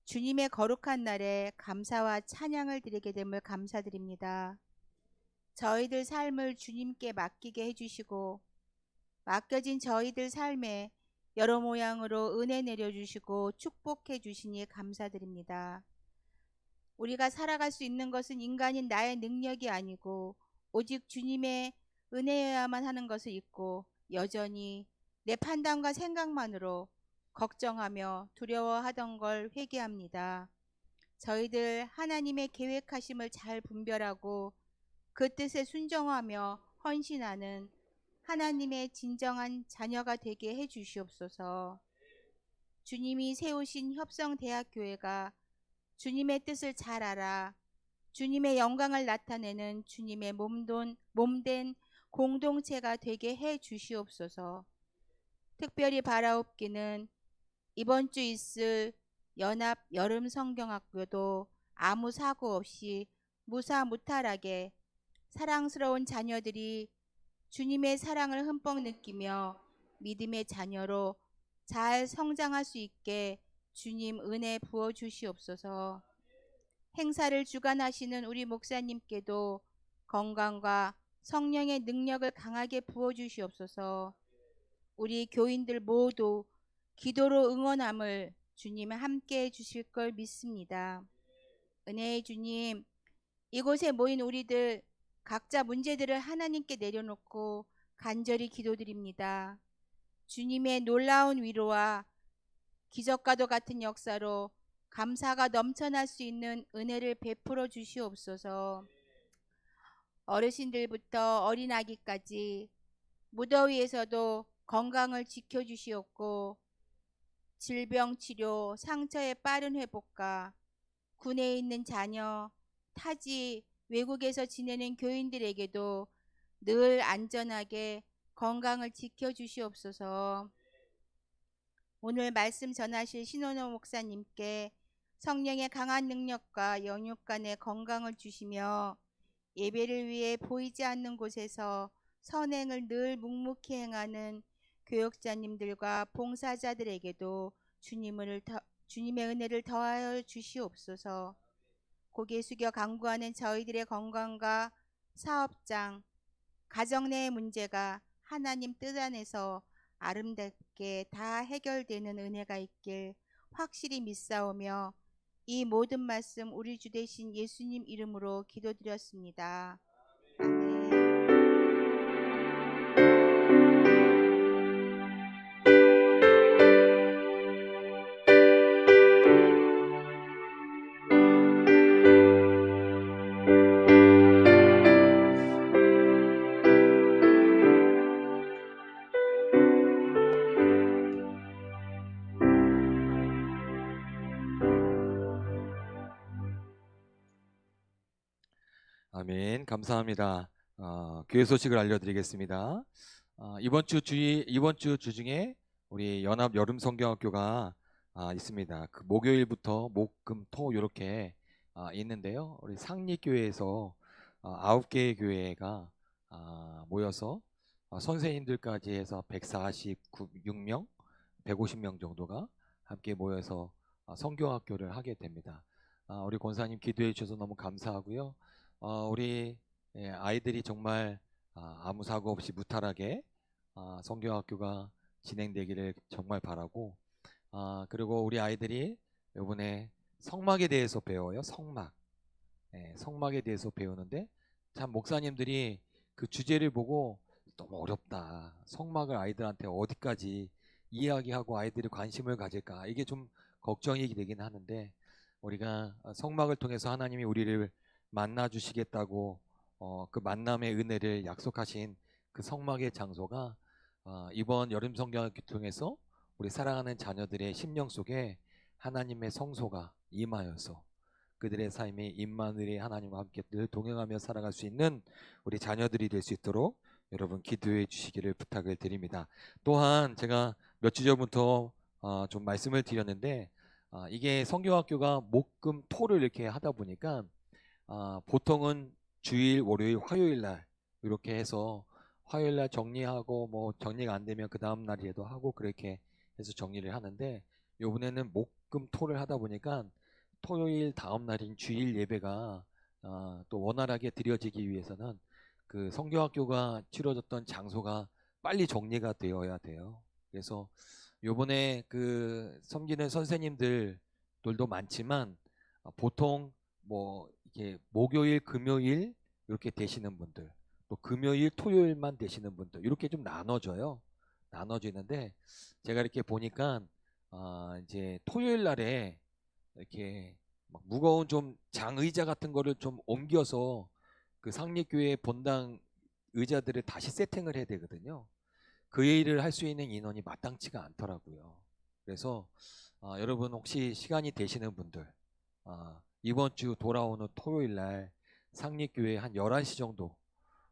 주님의 거룩한 날에 감사와 찬양을 드리게 됨을 감사드립니다. 저희들 삶을 주님께 맡기게 해주시고 맡겨진 저희들 삶에 여러 모양으로 은혜 내려주시고 축복해 주시니 감사드립니다. 우리가 살아갈 수 있는 것은 인간인 나의 능력이 아니고 오직 주님의 은혜여야만 하는 것을 잊고 여전히 내 판단과 생각만으로 걱정하며 두려워하던 걸 회개합니다. 저희들 하나님의 계획하심을 잘 분별하고 그 뜻에 순종하며 헌신하는 하나님의 진정한 자녀가 되게 해 주시옵소서. 주님이 세우신 협성대학교회가 주님의 뜻을 잘 알아 주님의 영광을 나타내는 주님의 몸된 공동체가 되게 해 주시옵소서. 특별히 바라옵기는 이번 주 있을 연합 여름 성경학교도 아무 사고 없이 무사무탈하게 사랑스러운 자녀들이 주님의 사랑을 흠뻑 느끼며 믿음의 자녀로 잘 성장할 수 있게 주님 은혜 부어 주시옵소서. 행사를 주관하시는 우리 목사님께도 건강과 성령의 능력을 강하게 부어 주시옵소서. 우리 교인들 모두 기도로 응원함을 주님 함께 해 주실 걸 믿습니다. 은혜의 주님, 이곳에 모인 우리들 각자 문제들을 하나님께 내려놓고 간절히 기도드립니다. 주님의 놀라운 위로와 기적과도 같은 역사로 감사가 넘쳐날 수 있는 은혜를 베풀어 주시옵소서. 어르신들부터 어린아기까지 무더위에서도 건강을 지켜주시옵고 질병 치료, 상처의 빠른 회복과 군에 있는 자녀, 타지, 외국에서 지내는 교인들에게도 늘 안전하게 건강을 지켜주시옵소서. 오늘 말씀 전하실 신원호 목사님께 성령의 강한 능력과 영육간의 건강을 주시며 예배를 위해 보이지 않는 곳에서 선행을 늘 묵묵히 행하는 교역자님들과 봉사자들에게도 주님의 은혜를 더하여 주시옵소서. 고개 숙여 간구하는 저희들의 건강과 사업장, 가정 내의 문제가 하나님 뜻 안에서 아름답게 다 해결되는 은혜가 있길 확실히 믿사오며 이 모든 말씀 우리 주 되신 예수님 이름으로 기도드렸습니다. 아멘. 아멘. 감사합니다. 교회 소식을 알려드리겠습니다. 이번 주 주중에 우리 연합 여름 성경학교가 있습니다. 그 목요일부터 목, 금, 토 이렇게 있는데요. 우리 상립교회에서 9개의 교회가 모여서 선생님들까지 해서 146명, 150명 정도가 함께 모여서 성경학교를 하게 됩니다. 우리 권사님 기도해 주셔서 너무 감사하고요. 우리 아이들이 정말 아무 사고 없이 무탈하게 성경학교가 진행되기를 정말 바라고, 그리고 우리 아이들이 이번에 성막에 대해서 배워요. 성막에 대해서 배우는데 참 목사님들이 그 주제를 보고 너무 어렵다. 성막을 아이들한테 어디까지 이야기하고 아이들이 관심을 가질까, 이게 좀 걱정이 되긴 하는데, 우리가 성막을 통해서 하나님이 우리를 만나 주시겠다고 그 만남의 은혜를 약속하신 그 성막의 장소가 이번 여름 성경학교 통해서 우리 사랑하는 자녀들의 심령 속에 하나님의 성소가 임하여서 그들의 삶이 임마누엘의 하나님과 함께 늘 동행하며 살아갈 수 있는 우리 자녀들이 될 수 있도록 여러분 기도해 주시기를 부탁을 드립니다. 또한 제가 몇 주 전부터 좀 말씀을 드렸는데, 이게 성경학교가 목, 금, 토를 이렇게 하다 보니까 보통은 주일, 월요일, 화요일 날 이렇게 해서 화요일 날 정리하고 뭐 정리가 안 되면 그 다음 날에도 하고 그렇게 해서 정리를 하는데, 요번에는 목, 금, 토를 하다 보니까 토요일 다음 날인 주일 예배가 또 원활하게 드려지기 위해서는 그 성경학교가 치러졌던 장소가 빨리 정리가 되어야 돼요. 그래서 요번에 그 섬기는 선생님들도 많지만 보통 뭐 이렇게 목요일, 금요일 이렇게 되시는 분들, 또 금요일, 토요일만 되시는 분들 이렇게 좀 나눠져요. 나눠지는데 제가 이렇게 보니까 이제 토요일 날에 이렇게 막 무거운 좀 장의자 같은 거를 좀 옮겨서 그 상립교회 본당 의자들을 다시 세팅을 해야 되거든요. 그 일을 할 수 있는 인원이 마땅치가 않더라고요. 그래서 여러분 혹시 시간이 되시는 분들 이번 주 돌아오는 토요일 날 상립교회 한 11시 정도,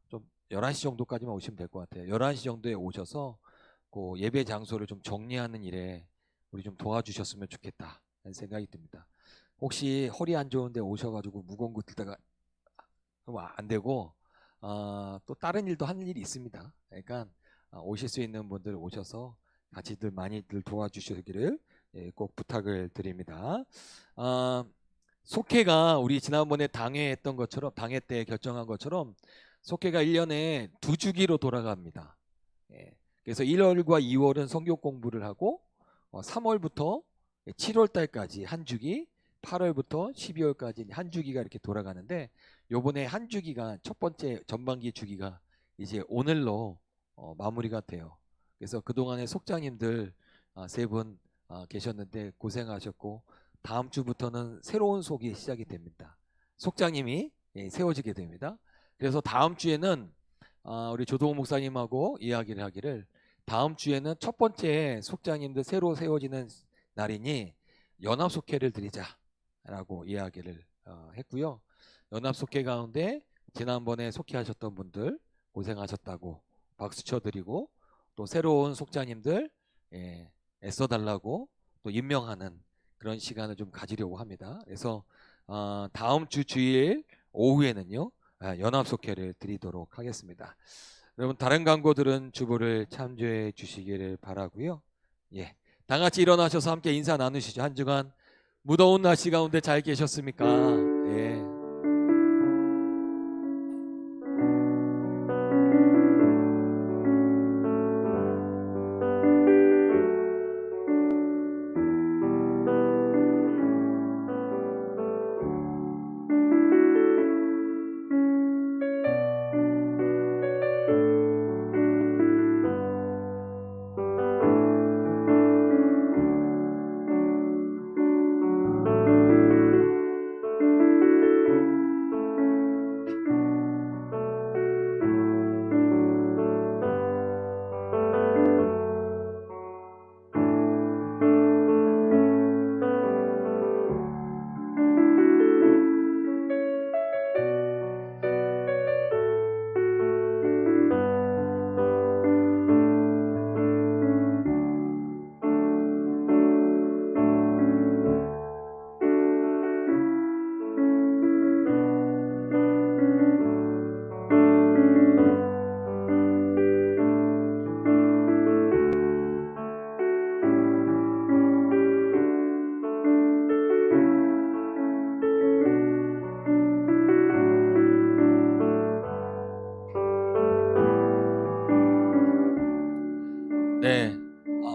좀 11시 정도까지만 오시면 될 것 같아요. 11시 정도에 오셔서 그 예배 장소를 좀 정리하는 일에 우리 좀 도와주셨으면 좋겠다 하는 생각이 듭니다. 혹시 허리 안 좋은데 오셔가지고 무거운 거 들다가 안 되고 또 다른 일도 하는 일이 있습니다. 그러니까 오실 수 있는 분들 오셔서 같이들 많이들 도와주시기를 꼭 부탁을 드립니다. 속회가 우리 지난번에 당회 했던 것처럼, 당회 때 결정한 것처럼 속회가 1년에 2주기로 돌아갑니다. 그래서 1월과 2월은 성경 공부를 하고 3월부터 7월 달까지 한 주기, 8월부터 12월까지 한 주기가 이렇게 돌아가는데 요번에 한 주기가 첫 번째 전반기 주기가 이제 오늘로 마무리가 돼요. 그래서 그동안에 속장님들 3분 계셨는데 고생하셨고 다음 주부터는 새로운 속이 시작이 됩니다. 속장님이 세워지게 됩니다. 그래서 다음 주에는 우리 조동호 목사님하고 이야기를 하기를 다음 주에는 첫 번째 속장님들 새로 세워지는 날이니 연합속회를 드리자라고 이야기를 했고요. 연합속회 가운데 지난번에 속회하셨던 분들 고생하셨다고 박수 쳐드리고 또 새로운 속장님들 애써달라고 또 임명하는 그런 시간을 좀 가지려고 합니다. 그래서 다음 주 주일 오후에는요 연합속회를 드리도록 하겠습니다. 여러분 다른 광고들은 주보를 참조해 주시기를 바라고요. 예, 다 같이 일어나셔서 함께 인사 나누시죠. 한 주간 무더운 날씨 가운데 잘 계셨습니까? 예. 네,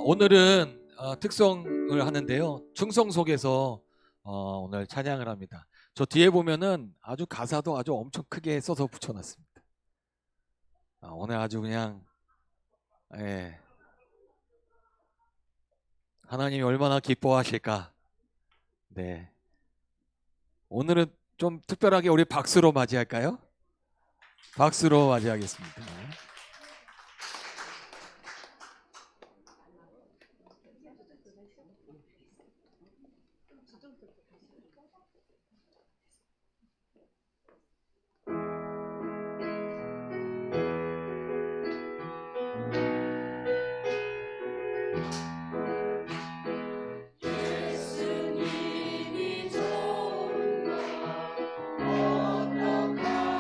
오늘은 특성을 하는데요. 충성 속에서 오늘 찬양을 합니다. 저 뒤에 보면은 아주 가사도 아주 엄청 크게 써서 붙여놨습니다. 오늘 아주 그냥 하나님이 얼마나 기뻐하실까. 네, 오늘은 좀 특별하게 우리 박수로 맞이할까요? 박수로 맞이하겠습니다. 예수님이 좋은 것 어떡합니까?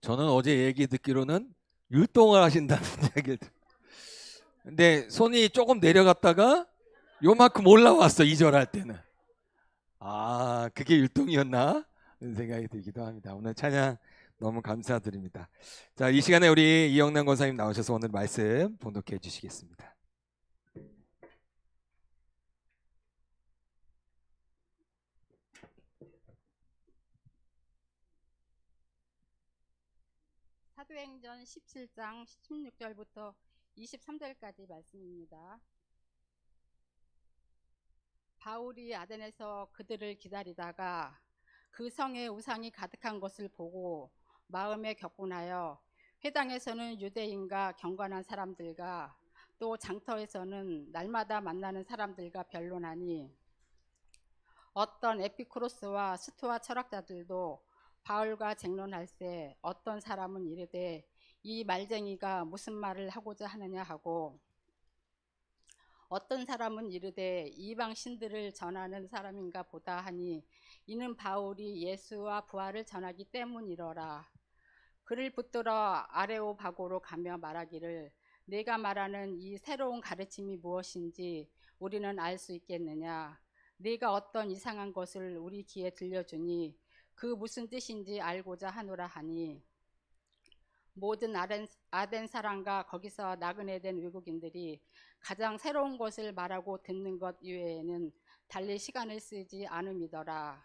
저는 어제 얘기 듣기로는 율동을 하신다는 얘기를 근데 손이 조금 내려갔다가 요만큼 올라왔어 2절 할 때는. 아 그게 율동이었나? 이런 생각이 들기도 합니다. 오늘 찬양 너무 감사드립니다. 자, 이 시간에 우리 이영남 권사님 나오셔서 오늘 말씀 봉독해 주시겠습니다. 사도행전 17장 16절부터 23절까지 말씀입니다. 바울이 아덴에서 그들을 기다리다가 그 성에 우상이 가득한 것을 보고 마음에 격분하여 회당에서는 유대인과 경건한 사람들과 또 장터에서는 날마다 만나는 사람들과 변론하니 어떤 에피쿠로스와 스토아 철학자들도 바울과 쟁론할 때 어떤 사람은 이르되 이 말쟁이가 무슨 말을 하고자 하느냐 하고 어떤 사람은 이르되 이방 신들을 전하는 사람인가 보다 하니 이는 바울이 예수와 부활을 전하기 때문이러라. 그를 붙들어 아레오바고로 가며 말하기를 내가 말하는 이 새로운 가르침이 무엇인지 우리는 알 수 있겠느냐. 네가 어떤 이상한 것을 우리 귀에 들려주니 그 무슨 뜻인지 알고자 하노라 하니 모든 아덴 사람과 거기서 나그네 된 외국인들이 가장 새로운 것을 말하고 듣는 것 이외에는 달리 시간을 쓰지 않음이더라.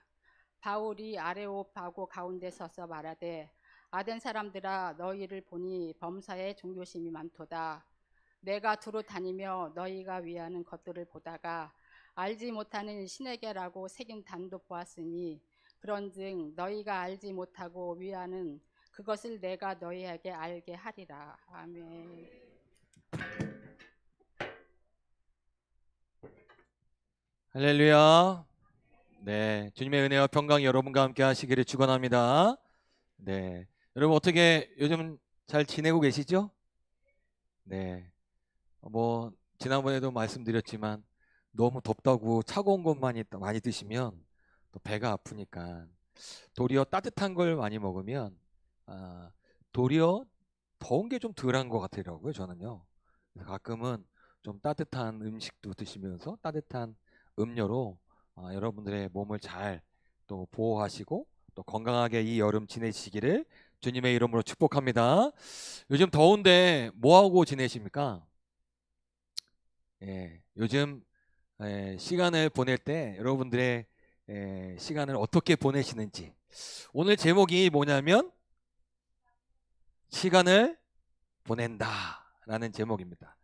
바울이 아레오파고 가운데 서서 말하되 아덴 사람들아 너희를 보니 범사에 종교심이 많도다. 내가 두루 다니며 너희가 위하는 것들을 보다가 알지 못하는 신에게라고 새긴 단도 보았으니 그런즉 너희가 알지 못하고 위하는 그것을 내가 너희에게 알게 하리라. 아멘. 할렐루야. 네, 주님의 은혜와 평강이 여러분과 함께 하시기를 축원합니다. 네, 여러분 어떻게 요즘 잘 지내고 계시죠? 네, 뭐 지난번에도 말씀드렸지만 너무 덥다고 차가운 것만 많이 드시면 또 배가 아프니까 도리어 따뜻한 걸 많이 먹으면 도리어 더운 게 좀 덜한 것 같더라고요. 저는요. 그래서 가끔은 좀 따뜻한 음식도 드시면서 따뜻한 음료로 여러분들의 몸을 잘 또 보호하시고 또 건강하게 이 여름 지내시기를 주님의 이름으로 축복합니다. 요즘 더운데 뭐 하고 지내십니까? 예, 요즘 시간을 보낼 때 여러분들의 시간을 어떻게 보내시는지. 오늘 제목이 뭐냐면 시간을 보낸다 라는 제목입니다.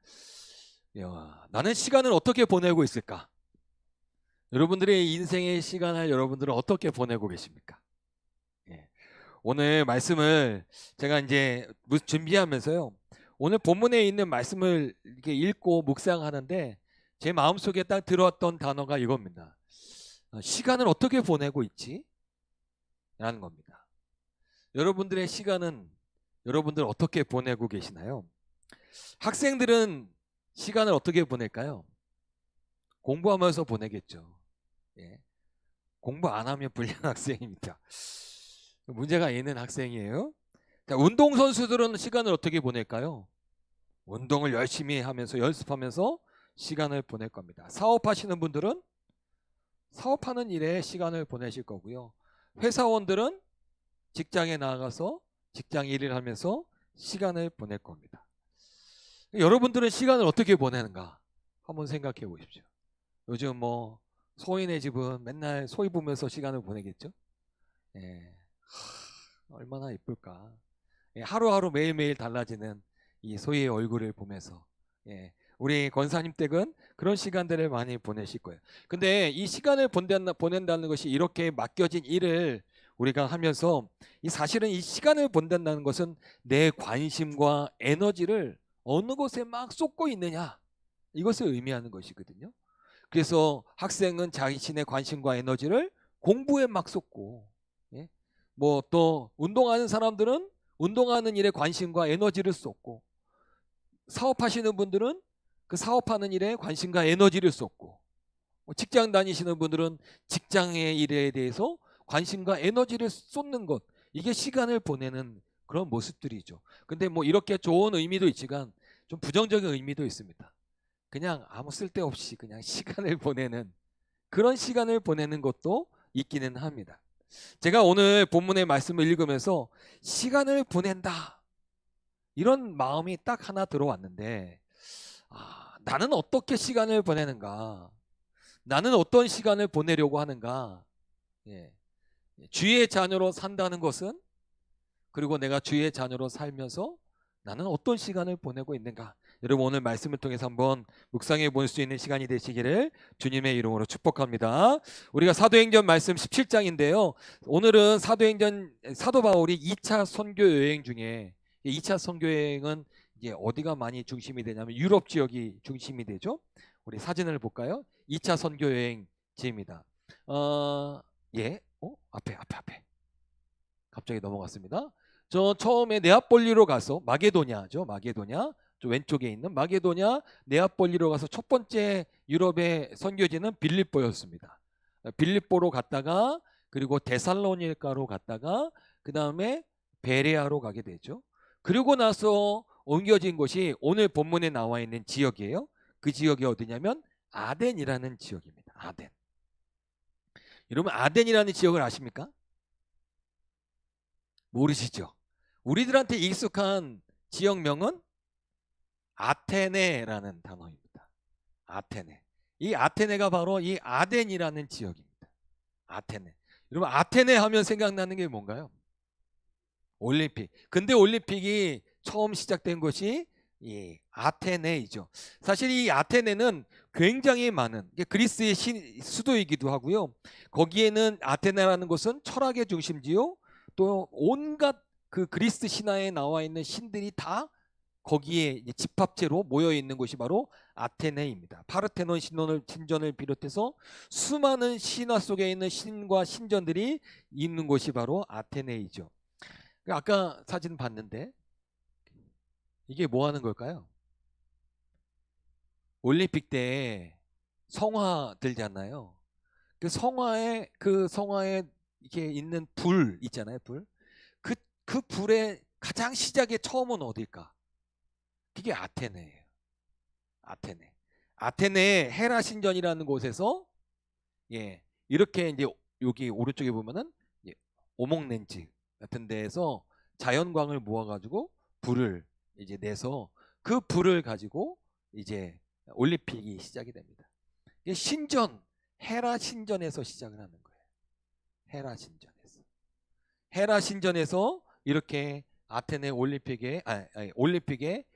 야, 나는 시간을 어떻게 보내고 있을까? 여러분들의 인생의 시간을 여러분들은 어떻게 보내고 계십니까? 예. 오늘 말씀을 제가 이제 준비하면서요, 오늘 본문에 있는 말씀을 이렇게 읽고 묵상하는데 제 마음속에 딱 들어왔던 단어가 이겁니다. 시간을 어떻게 보내고 있지? 라는 겁니다. 여러분들의 시간은 여러분들 어떻게 보내고 계시나요? 학생들은 시간을 어떻게 보낼까요? 공부하면서 보내겠죠. 예. 공부 안 하면 불량 학생입니다. 문제가 있는 학생이에요. 자, 운동선수들은 시간을 어떻게 보낼까요? 운동을 열심히 하면서 연습하면서 시간을 보낼 겁니다. 사업하시는 분들은 사업하는 일에 시간을 보내실 거고요. 회사원들은 직장에 나가서 직장 일을 하면서 시간을 보낼 겁니다. 여러분들은 시간을 어떻게 보내는가 한번 생각해 보십시오. 요즘 뭐 소인의 집은 맨날 소이 보면서 시간을 보내겠죠. 예. 얼마나 이쁠까. 예. 하루하루 매일매일 달라지는 이 소희의 얼굴을 보면서, 예. 우리 권사님 댁은 그런 시간들을 많이 보내실 거예요. 근데 이 시간을 보낸다는 것이 이렇게 맡겨진 일을 우리가 하면서 사실은 이 시간을 보낸다는 것은 내 관심과 에너지를 어느 곳에 막 쏟고 있느냐, 이것을 의미하는 것이거든요. 그래서 학생은 자신의 관심과 에너지를 공부에 막 쏟고, 예? 뭐 또 운동하는 사람들은 운동하는 일에 관심과 에너지를 쏟고, 사업하시는 분들은 그 사업하는 일에 관심과 에너지를 쏟고, 직장 다니시는 분들은 직장의 일에 대해서 관심과 에너지를 쏟는 것, 이게 시간을 보내는 그런 모습들이죠. 근데 뭐 이렇게 좋은 의미도 있지만 좀 부정적인 의미도 있습니다. 그냥 아무 쓸데없이 그냥 시간을 보내는 그런 시간을 보내는 것도 있기는 합니다. 제가 오늘 본문의 말씀을 읽으면서 시간을 보낸다 이런 마음이 딱 하나 들어왔는데 나는 어떻게 시간을 보내는가? 나는 어떤 시간을 보내려고 하는가? 예. 주의 자녀로 산다는 것은 그리고 내가 주의 자녀로 살면서 나는 어떤 시간을 보내고 있는가? 여러분 오늘 말씀을 통해서 한번 묵상해 볼 수 있는 시간이 되시기를 주님의 이름으로 축복합니다. 우리가 사도행전 말씀 17장인데요. 오늘은 사도 바울이 2차 선교 여행 중에 2차 선교 여행은 이제 어디가 많이 중심이 되냐면 유럽 지역이 중심이 되죠. 우리 사진을 볼까요? 2차 선교 여행지입니다. 앞에 갑자기 넘어갔습니다. 저 처음에 네아폴리로 가서 마게도냐죠. 마게도냐. 저 왼쪽에 있는 마게도냐 네아폴리로 가서 첫 번째 유럽의 선교지는 빌립보였습니다. 빌립보로 갔다가 그리고 데살로니가로 갔다가 그 다음에 베레아로 가게 되죠. 그리고 나서 옮겨진 곳이 오늘 본문에 나와 있는 지역이에요. 그 지역이 어디냐면 아덴이라는 지역입니다. 아덴. 여러분 아덴이라는 지역을 아십니까? 모르시죠? 우리들한테 익숙한 지역명은 아테네라는 단어입니다. 아테네. 이 아테네가 바로 이 아덴이라는 지역입니다. 아테네. 여러분 아테네 하면 생각나는 게 뭔가요? 올림픽. 근데 올림픽이 처음 시작된 곳이 이 아테네이죠. 사실 이 아테네는 굉장히 많은 그리스의 수도이기도 하고요. 거기에는 아테네라는 곳은 철학의 중심지요. 또 온갖 그 그리스 신화에 나와 있는 신들이 다 거기에 집합체로 모여 있는 곳이 바로 아테네입니다. 파르테논 신전을 비롯해서 수많은 신화 속에 있는 신과 신전들이 있는 곳이 바로 아테네이죠. 아까 사진 봤는데 이게 뭐 하는 걸까요? 올림픽 때 성화 들잖아요. 그 성화에 이렇게 있는 불 있잖아요. 불. 그 불의 가장 시작의 처음은 어딜까? 그게 아테네예요. 아테네. 아테네 헤라 신전이라는 곳에서 이렇게 이제 여기 오른쪽에 보면은 오목렌지 같은 데에서 자연광을 모아가지고 불을 이제 내서 그 불을 가지고 이제 올림픽이 시작이 됩니다. 이게 헤라 신전에서 시작을 하는 거예요. 헤라 신전에서 이렇게 아테네 올림픽의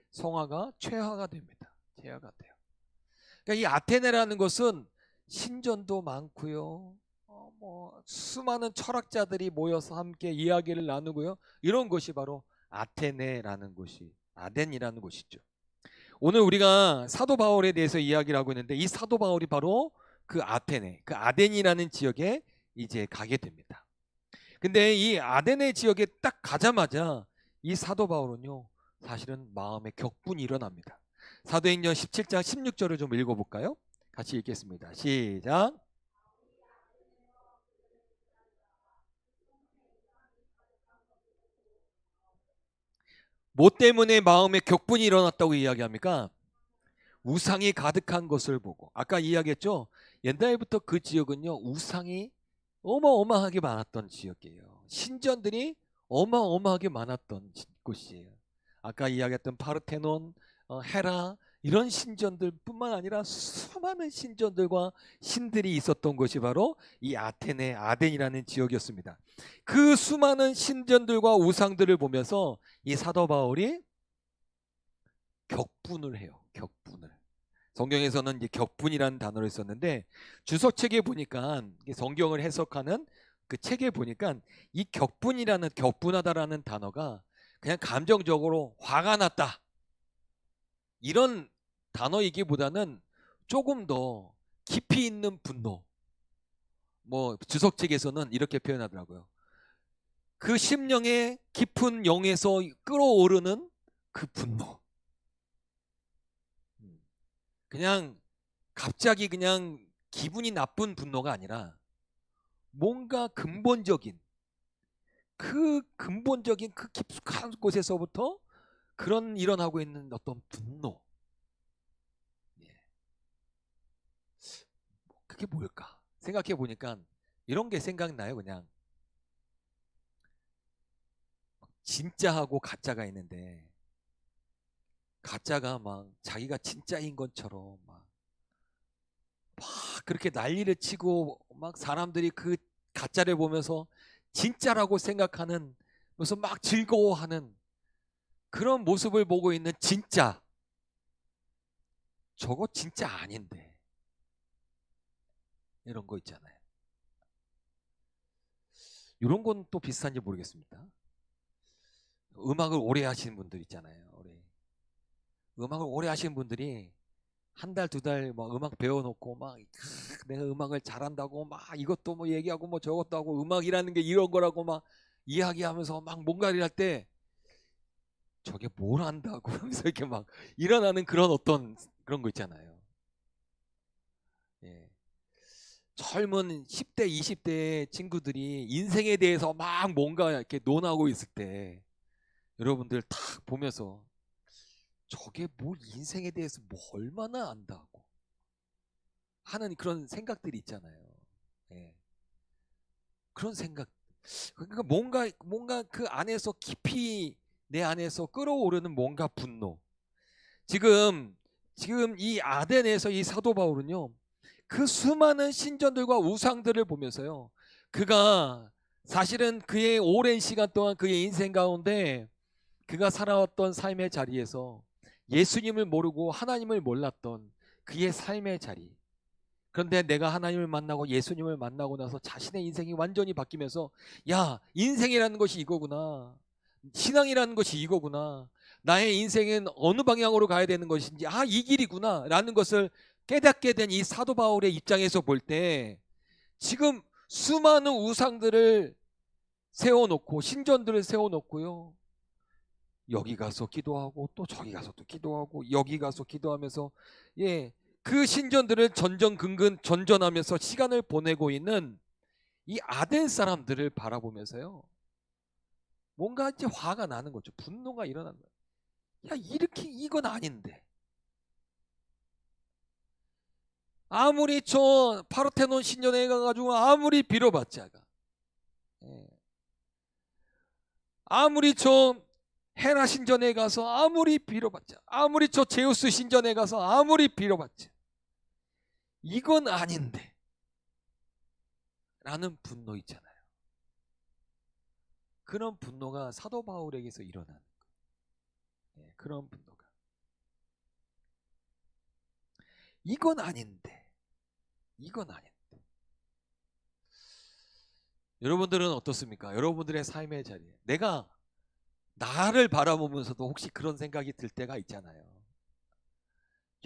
성화가 최화가 됩니다. 최화가 돼요. 그러니까 이 아테네라는 것은 신전도 많고요. 수많은 철학자들이 모여서 함께 이야기를 나누고요. 이런 곳이 바로 아테네라는 곳이 아덴이라는 곳이죠. 오늘 우리가 사도 바울에 대해서 이야기를 하고 있는데 이 사도 바울이 바로 그 아테네, 그 아덴이라는 지역에 이제 가게 됩니다. 근데 이 아덴의 지역에 딱 가자마자 이 사도 바울은요 사실은 마음에 격분이 일어납니다. 사도행전 17장 16절을 좀 읽어볼까요? 같이 읽겠습니다. 시작. 뭐 때문에 마음에 격분이 일어났다고 이야기합니까? 우상이 가득한 것을 보고. 아까 이야기했죠? 옛날부터 그 지역은요 우상이 어마어마하게 많았던 지역이에요. 신전들이 어마어마하게 많았던 곳이에요. 아까 이야기했던 파르테논, 헤라 이런 신전들 뿐만 아니라 수많은 신전들과 신들이 있었던 곳이 바로 이 아테네 아덴이라는 지역이었습니다. 그 수많은 신전들과 우상들을 보면서 이 사도 바울이 격분을 해요. 격분을. 성경에서는 이제 격분이라는 단어를 썼는데 주석책에 보니까 성경을 해석하는 그 책에 보니까 이 격분하다라는 단어가 그냥 감정적으로 화가 났다 이런 단어이기보다는 조금 더 깊이 있는 분노. 뭐 주석책에서는 이렇게 표현하더라고요. 그 심령의 깊은 영에서 끓어오르는 그 분노. 그냥 갑자기 그냥 기분이 나쁜 분노가 아니라 뭔가 근본적인 그 근본적인 그 깊숙한 곳에서부터 그런 일어나고 있는 어떤 분노, 예. 그게 뭘까? 생각해 보니까 이런 게 생각나요. 그냥 진짜하고 가짜가 있는데, 가짜가 막 자기가 진짜인 것처럼 막 그렇게 난리를 치고 막 사람들이 그 가짜를 보면서 진짜라고 생각하는, 무슨 막 즐거워하는 그런 모습을 보고 있는 진짜, 저거 진짜 아닌데, 이런 거 있잖아요. 이런 건 또 비슷한지 모르겠습니다. 음악을 오래 하시는 분들 있잖아요. 음악을 오래 하시는 분들이 한 달, 두 달 막 음악 배워놓고 막 내가 음악을 잘한다고 막 이것도 뭐 얘기하고 뭐 저것도 하고 음악이라는 게 이런 거라고 막 이야기하면서 막 뭔가를 할 때 저게 뭘 한다고 하면서 이렇게 막 일어나는 그런 어떤 그런 거 있잖아요. 예. 젊은 10대, 20대 친구들이 인생에 대해서 막 뭔가 이렇게 논하고 있을 때 여러분들 탁 보면서 저게 뭘 인생에 대해서 뭐 얼마나 안다고 하는 그런 생각들이 있잖아요. 예. 그런 생각, 그러니까 뭔가 그 안에서 깊이 내 안에서 끓어오르는 뭔가 분노. 지금 이 아덴에서 이 사도 바울은요, 그 수많은 신전들과 우상들을 보면서요, 그가 사실은 그의 오랜 시간 동안 그의 인생 가운데 그가 살아왔던 삶의 자리에서 예수님을 모르고 하나님을 몰랐던 그의 삶의 자리. 그런데 내가 하나님을 만나고 예수님을 만나고 나서 자신의 인생이 완전히 바뀌면서, 야, 인생이라는 것이 이거구나. 신앙이라는 것이 이거구나. 나의 인생은 어느 방향으로 가야 되는 것인지, 이 길이구나 라는 것을 깨닫게 된 이 사도 바울의 입장에서 볼 때, 지금 수많은 우상들을 세워놓고 신전들을 세워놓고요, 여기 가서 기도하고 또 저기 가서 또 기도하고 여기 가서 기도하면서, 예, 그 신전들을 전전긍긍 전전하면서 시간을 보내고 있는 이 아덴 사람들을 바라보면서요, 뭔가 이제 화가 나는 거죠. 분노가 일어나는 거예요. 야, 이렇게 이건 아닌데. 아무리 저 파르테논 신전에 가가지고 아무리 빌어봤자가, 예, 아무리 저 헤라 신전에 가서 아무리 빌어봤자, 아무리 저 제우스 신전에 가서 아무리 빌어봤자 이건 아닌데 라는 분노 있잖아요. 그런 분노가 사도 바울에게서 일어나는 거예요. 그런 분노가, 이건 아닌데, 이건 아닌데. 여러분들은 어떻습니까? 여러분들의 삶의 자리에 내가 나를 바라보면서도 혹시 그런 생각이 들 때가 있잖아요.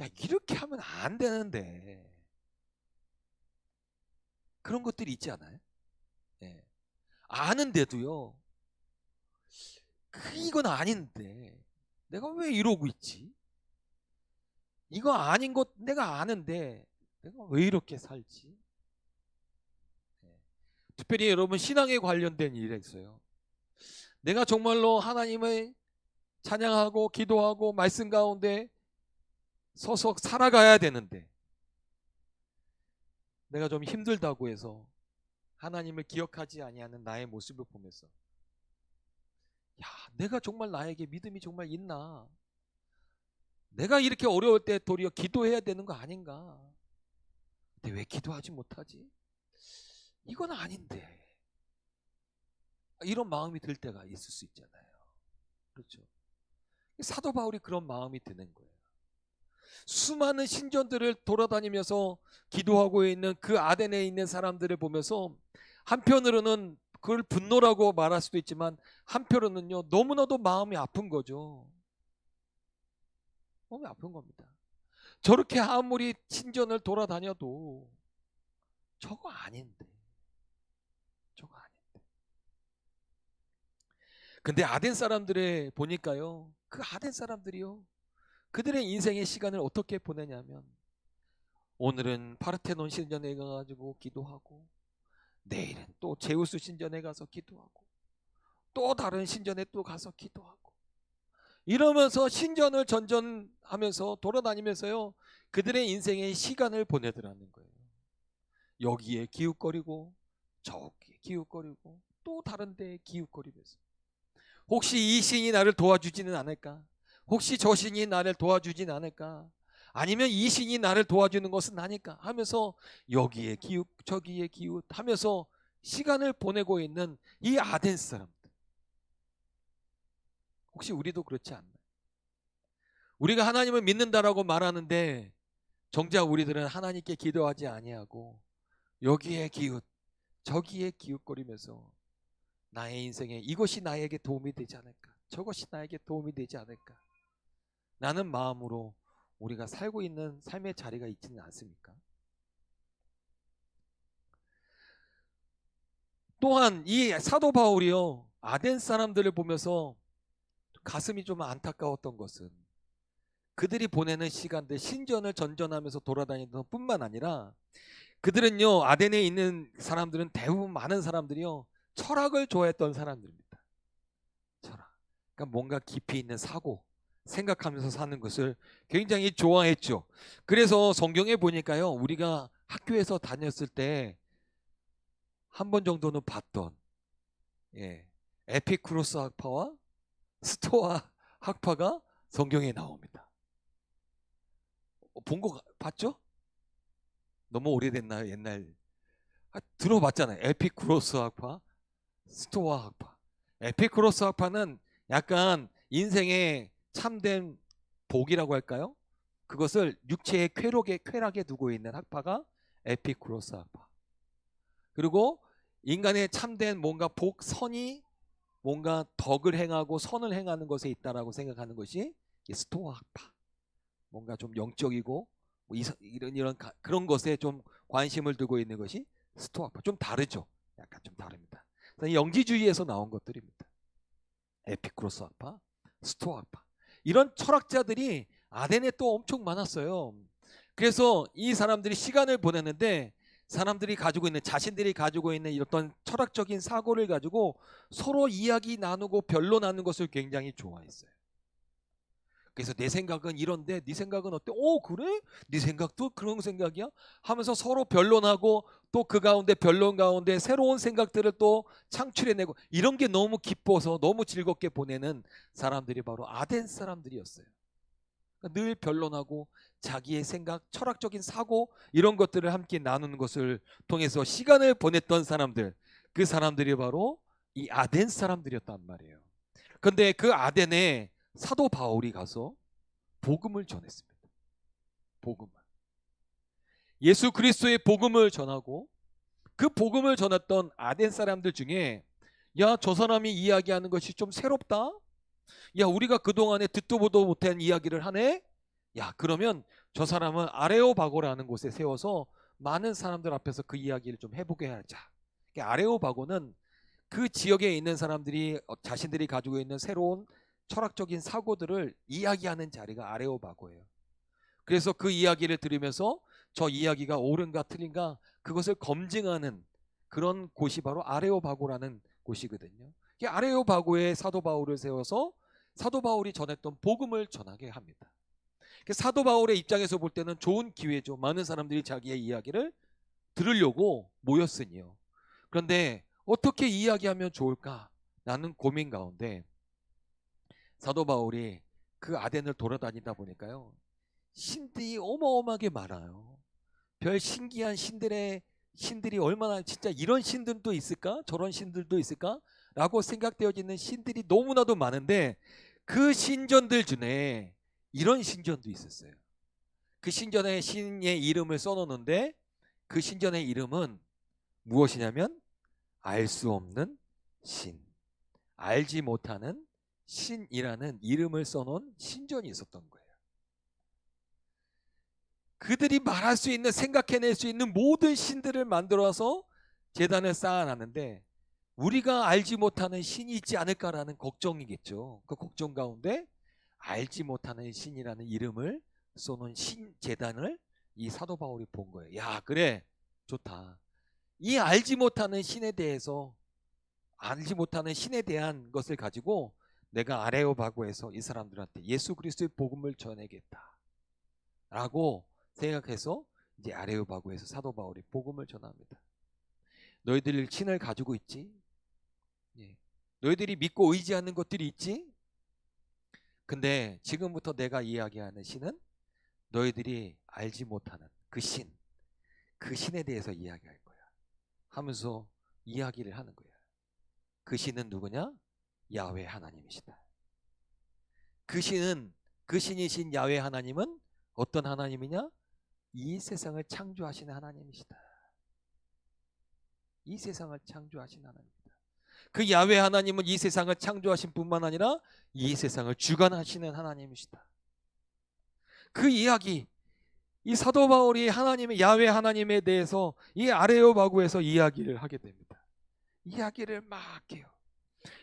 야, 이렇게 하면 안 되는데. 그런 것들이 있지 않아요? 예. 아는데도요, 이건 아닌데 내가 왜 이러고 있지? 이거 아닌 것 내가 아는데 내가 왜 이렇게 살지? 예. 특별히 여러분 신앙에 관련된 일에 있어요. 내가 정말로 하나님을 찬양하고 기도하고 말씀 가운데 서서 살아가야 되는데 내가 좀 힘들다고 해서 하나님을 기억하지 아니하는 나의 모습을 보면서, 야, 내가 정말 나에게 믿음이 정말 있나? 내가 이렇게 어려울 때 도리어 기도해야 되는 거 아닌가? 근데 왜 기도하지 못하지? 이건 아닌데. 이런 마음이 들 때가 있을 수 있잖아요. 그렇죠? 사도 바울이 그런 마음이 드는 거예요. 수많은 신전들을 돌아다니면서 기도하고 있는 그 아덴에 있는 사람들을 보면서 한편으로는 그걸 분노라고 말할 수도 있지만 한편으로는요, 너무나도 마음이 아픈 거죠. 마음이 아픈 겁니다. 저렇게 아무리 신전을 돌아다녀도 저거 아닌데, 저거 아닌데. 근데 아덴 사람들의 보니까요, 그 아덴 사람들이요, 그들의 인생의 시간을 어떻게 보내냐면, 오늘은 파르테논 신전에 가가지고 기도하고, 내일은 또 제우스 신전에 가서 기도하고, 또 다른 신전에 또 가서 기도하고 이러면서 신전을 전전하면서 돌아다니면서요 그들의 인생의 시간을 보내더라는 거예요. 여기에 기웃거리고 저기에 기웃거리고 또 다른 데에 기웃거리면서 혹시 이 신이 나를 도와주지는 않을까? 혹시 저 신이 나를 도와주지는 않을까? 아니면 이 신이 나를 도와주는 것은 아닐까? 하면서 여기에 기웃 저기에 기웃 하면서 시간을 보내고 있는 이 아덴 사람들. 혹시 우리도 그렇지 않나요? 우리가 하나님을 믿는다라고 말하는데 정작 우리들은 하나님께 기도하지 아니하고 여기에 기웃 저기에 기웃거리면서 나의 인생에 이것이 나에게 도움이 되지 않을까? 저것이 나에게 도움이 되지 않을까? 라는 마음으로 우리가 살고 있는 삶의 자리가 있지는 않습니까? 또한 이 사도 바울이요 아덴 사람들을 보면서 가슴이 좀 안타까웠던 것은 그들이 보내는 시간들 신전을 전전하면서 돌아다니던 뿐만 아니라 그들은요 아덴에 있는 사람들은 대부분 많은 사람들이요 철학을 좋아했던 사람들입니다. 철학. 그러니까 뭔가 깊이 있는 사고 생각하면서 사는 것을 굉장히 좋아했죠. 그래서 성경에 보니까요 우리가 학교에서 다녔을 때 한 번 정도는 봤던 에피쿠로스 학파와 스토아 학파가 성경에 나옵니다. 본 거 봤죠? 너무 오래됐나요? 옛날 들어봤잖아요. 에피쿠로스 학파, 스토아 학파. 에피쿠로스 학파는 약간 인생의 참된 복이라고 할까요? 그것을 육체의 쾌락에 두고 있는 학파가 에피쿠로스 학파. 그리고 인간의 참된 뭔가 복, 선이 뭔가 덕을 행하고 선을 행하는 것에 있다라고 생각하는 것이 스토아 학파. 뭔가 좀 영적이고 뭐 이런 그런 것에 좀 관심을 두고 있는 것이 스토아 학파. 좀 다르죠. 약간 좀 다릅니다. 영지주의에서 나온 것들입니다. 에피쿠로스 학파, 스토아 학파. 이런 철학자들이 아덴에 또 엄청 많았어요. 그래서 이 사람들이 시간을 보내는데 사람들이 가지고 있는 자신들이 가지고 있는 이런 철학적인 사고를 가지고 서로 이야기 나누고 변론하는 것을 굉장히 좋아했어요. 그래서 내 생각은 이런데 네 생각은 어때? 오 그래? 네 생각도 그런 생각이야? 하면서 서로 변론하고 또 그 가운데 변론 가운데 새로운 생각들을 또 창출해내고 이런 게 너무 기뻐서 너무 즐겁게 보내는 사람들이 바로 아덴 사람들이었어요. 늘 변론하고 자기의 생각, 철학적인 사고 이런 것들을 함께 나누는 것을 통해서 시간을 보냈던 사람들, 그 사람들이 바로 이 아덴 사람들이었단 말이에요. 그런데 그 아덴에 사도 바울이 가서 복음을 전했습니다. 복음을. 예수 그리스도의 복음을 전하고 그 복음을 전했던 아덴 사람들 중에 야, 저 사람이 이야기하는 것이 좀 새롭다. 야, 우리가 그동안에 듣도 보도 못한 이야기를 하네. 야, 그러면 저 사람은 아레오바고라는 곳에 세워서 많은 사람들 앞에서 그 이야기를 좀 해보게 하자. 아레오바고는 그 지역에 있는 사람들이 자신들이 가지고 있는 새로운 철학적인 사고들을 이야기하는 자리가 아레오바고예요. 그래서 그 이야기를 들으면서 저 이야기가 옳은가 틀린가 그것을 검증하는 그런 곳이 바로 아레오바고라는 곳이거든요. 아레오바고에 사도 바울을 세워서 사도 바울이 전했던 복음을 전하게 합니다. 사도 바울의 입장에서 볼 때는 좋은 기회죠. 많은 사람들이 자기의 이야기를 들으려고 모였으니요. 그런데 어떻게 이야기하면 좋을까? 라는 고민 가운데 사도 바울이 그 아덴을 돌아다니다 보니까요. 신들이 어마어마하게 많아요. 별 신기한 신들이 얼마나 진짜 이런 신들도 있을까? 저런 신들도 있을까? 라고 생각되어지는 신들이 너무나도 많은데 그 신전들 중에 이런 신전도 있었어요. 그 신전에 신의 이름을 써놓는데 그 신전의 이름은 무엇이냐면 알 수 없는 신, 알지 못하는 신이라는 이름을 써놓은 신전이 있었던 거예요. 그들이 말할 수 있는 생각해낼 수 있는 모든 신들을 만들어서 제단을 쌓아놨는데 우리가 알지 못하는 신이 있지 않을까라는 걱정이겠죠. 그 걱정 가운데 알지 못하는 신이라는 이름을 써놓은 신 제단을 이 사도 바울이 본 거예요. 야, 그래, 좋다. 이 알지 못하는 신에 대해서 알지 못하는 신에 대한 것을 가지고 내가 아레오바고에서 이 사람들한테 예수 그리스도의 복음을 전하겠다 라고 생각해서 이제 아레오바고에서 사도 바울이 복음을 전합니다. 너희들 신을 가지고 있지? 예. 너희들이 믿고 의지하는 것들이 있지? 근데 지금부터 내가 이야기하는 신은 너희들이 알지 못하는 그 신에 대해서 이야기할 거야 하면서 이야기를 하는 거야. 그 신은 누구냐? 야훼 하나님이시다. 그 신이신 야훼 하나님은 어떤 하나님이냐? 이 세상을 창조하시는 하나님이시다. 이 세상을 창조하신 하나님이다. 그 야훼 하나님은 이 세상을 창조하신 뿐만 아니라 이 세상을 주관하시는 하나님이시다. 그 이야기, 이 사도 바울이 하나님의 야훼 하나님에 대해서 이 아레오바고에서 이야기를 하게 됩니다. 이야기를 막 해요.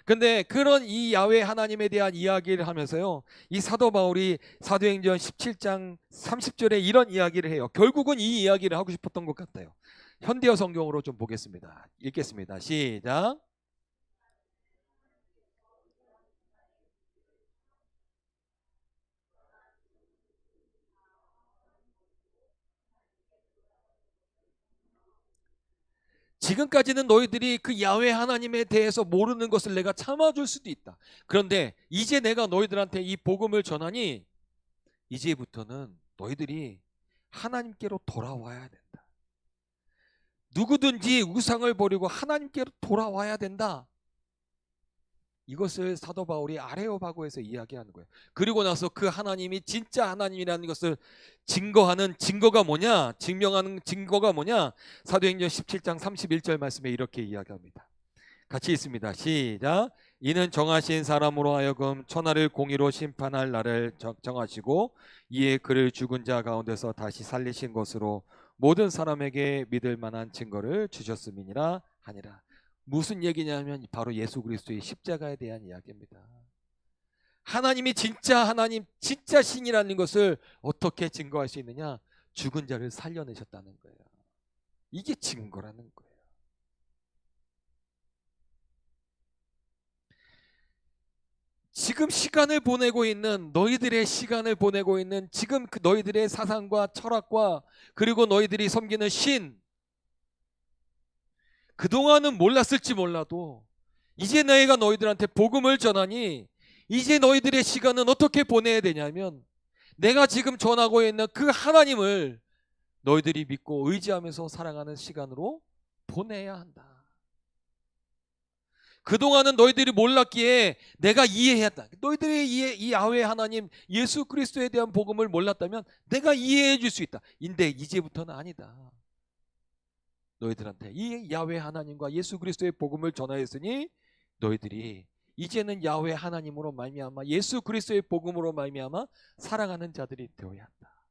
근데 그런 이 야훼 하나님에 대한 이야기를 하면서요, 이 사도 바울이 사도행전 17장 30절에 이런 이야기를 해요. 결국은 이 이야기를 하고 싶었던 것 같아요. 현대어 성경으로 좀 보겠습니다. 읽겠습니다. 시작. 지금까지는 너희들이 그 야훼 하나님에 대해서 모르는 것을 내가 참아줄 수도 있다. 그런데 이제 내가 너희들한테 이 복음을 전하니 이제부터는 너희들이 하나님께로 돌아와야 된다. 누구든지 우상을 버리고 하나님께로 돌아와야 된다. 이것을 사도 바울이 아레오바고에서 이야기하는 거예요. 그리고 나서 그 하나님이 진짜 하나님이라는 것을 증거하는 증거가 뭐냐? 증명하는 증거가 뭐냐? 사도행전 17장 31절 말씀에 이렇게 이야기합니다. 같이 읽습니다. 시작. 이는 정하신 사람으로 하여금 천하를 공의로 심판할 날을 정하시고 이에 그를 죽은 자 가운데서 다시 살리신 것으로 모든 사람에게 믿을 만한 증거를 주셨음이니라 하니라. 무슨 얘기냐면 바로 예수 그리스도의 십자가에 대한 이야기입니다. 하나님이 진짜 하나님, 진짜 신이라는 것을 어떻게 증거할 수 있느냐? 죽은 자를 살려내셨다는 거예요. 이게 증거라는 거예요. 지금 시간을 보내고 있는 너희들의 시간을 보내고 있는 지금 그 너희들의 사상과 철학과 그리고 너희들이 섬기는 신, 그동안은 몰랐을지 몰라도 이제 내가 너희들한테 복음을 전하니 이제 너희들의 시간은 어떻게 보내야 되냐면 내가 지금 전하고 있는 그 하나님을 너희들이 믿고 의지하면서 살아가는 시간으로 보내야 한다. 그동안은 너희들이 몰랐기에 내가 이해했다. 너희들이 이 야훼 하나님 예수 그리스도에 대한 복음을 몰랐다면 내가 이해해 줄 수 있다. 근데 이제부터는 아니다. 너희들한테 이 야훼 하나님과 예수 그리스도의 복음을 전하였으니 너희들이 이제는 야훼 하나님으로 말미암아 예수 그리스도의 복음으로 말미암아 살아가는 자들이 되어야 한다.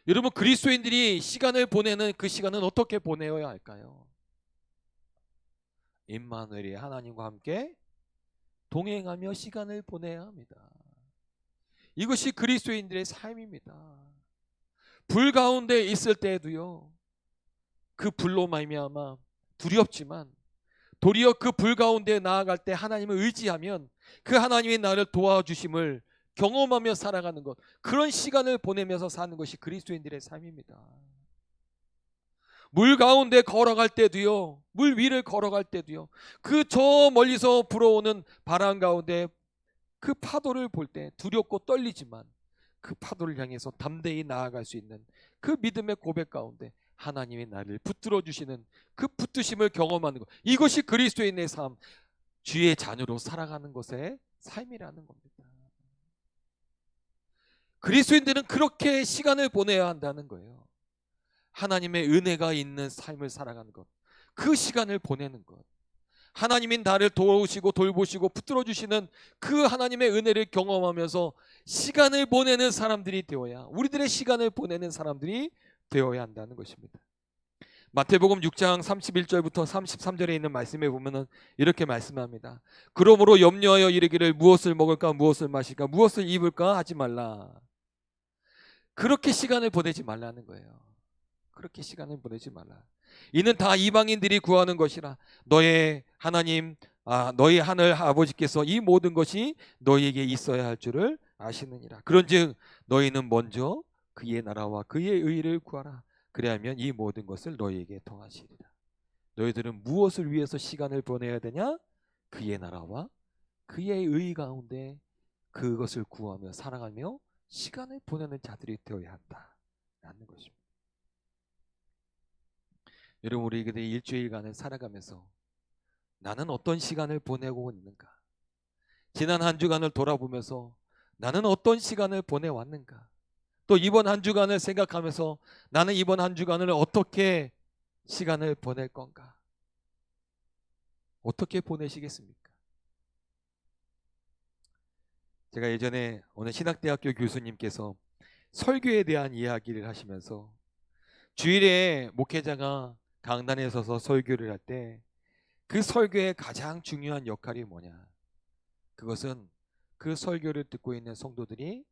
여러분, 그리스도인들이 시간을 보내는 그 시간은 어떻게 보내어야 할까요? 임마누엘이 하나님과 함께 동행하며 시간을 보내야 합니다. 이것이 그리스도인들의 삶입니다. 불 가운데 있을 때에도요, 그 불로 말미암아 두렵지만 도리어 그 불 가운데 나아갈 때 하나님을 의지하면 그 하나님이 나를 도와주심을 경험하며 살아가는 것, 그런 시간을 보내면서 사는 것이 그리스도인들의 삶입니다. 물 가운데 걸어갈 때도요, 물 위를 걸어갈 때도요, 그 저 멀리서 불어오는 바람 가운데 그 파도를 볼 때 두렵고 떨리지만 그 파도를 향해서 담대히 나아갈 수 있는 그 믿음의 고백 가운데 하나님이 나를 붙들어 주시는 그 붙드심을 경험하는 것, 이것이 그리스도인의 삶, 주의 자녀로 살아가는 것의 삶이라는 겁니다. 그리스도인들은 그렇게 시간을 보내야 한다는 거예요. 하나님의 은혜가 있는 삶을 살아가는 것, 그 시간을 보내는 것, 하나님이 나를 도우시고 돌보시고 붙들어 주시는 그 하나님의 은혜를 경험하면서 시간을 보내는 사람들이 되어야, 우리들의 시간을 보내는 사람들이 되어야 한다는 것입니다. 마태복음 6장 31절부터 33절에 있는 말씀에 보면은 이렇게 말씀합니다. 그러므로 염려하여 이르기를 무엇을 먹을까 무엇을 마실까 무엇을 입을까 하지 말라. 그렇게 시간을 보내지 말라는 거예요. 그렇게 시간을 보내지 말라. 이는 다 이방인들이 구하는 것이라. 너의 하나님, 너희 하늘 아버지께서 이 모든 것이 너희에게 있어야 할 줄을 아시느니라. 그런즉 너희는 먼저 그의 나라와 그의 의를 구하라. 그리하면 이 모든 것을 너희에게 더하시리라. 너희들은 무엇을 위해서 시간을 보내야 되냐? 그의 나라와 그의 의 가운데 그것을 구하며 살아가며 시간을 보내는 자들이 되어야 한다라는 것입니다. 여러분, 우리 그들의 일주일간을 살아가면서 나는 어떤 시간을 보내고 있는가? 지난 한 주간을 돌아보면서 나는 어떤 시간을 보내왔는가? 또 이번 한 주간을 생각하면서 나는 이번 한 주간을 어떻게 시간을 보낼 건가? 어떻게 보내시겠습니까? 제가 예전에 어느 신학대학교 교수님께서 설교에 대한 이야기를 하시면서 주일에 목회자가 강단에 서서 설교를 할 때 그 설교의 가장 중요한 역할이 뭐냐? 그것은 그 설교를 듣고 있는 성도들이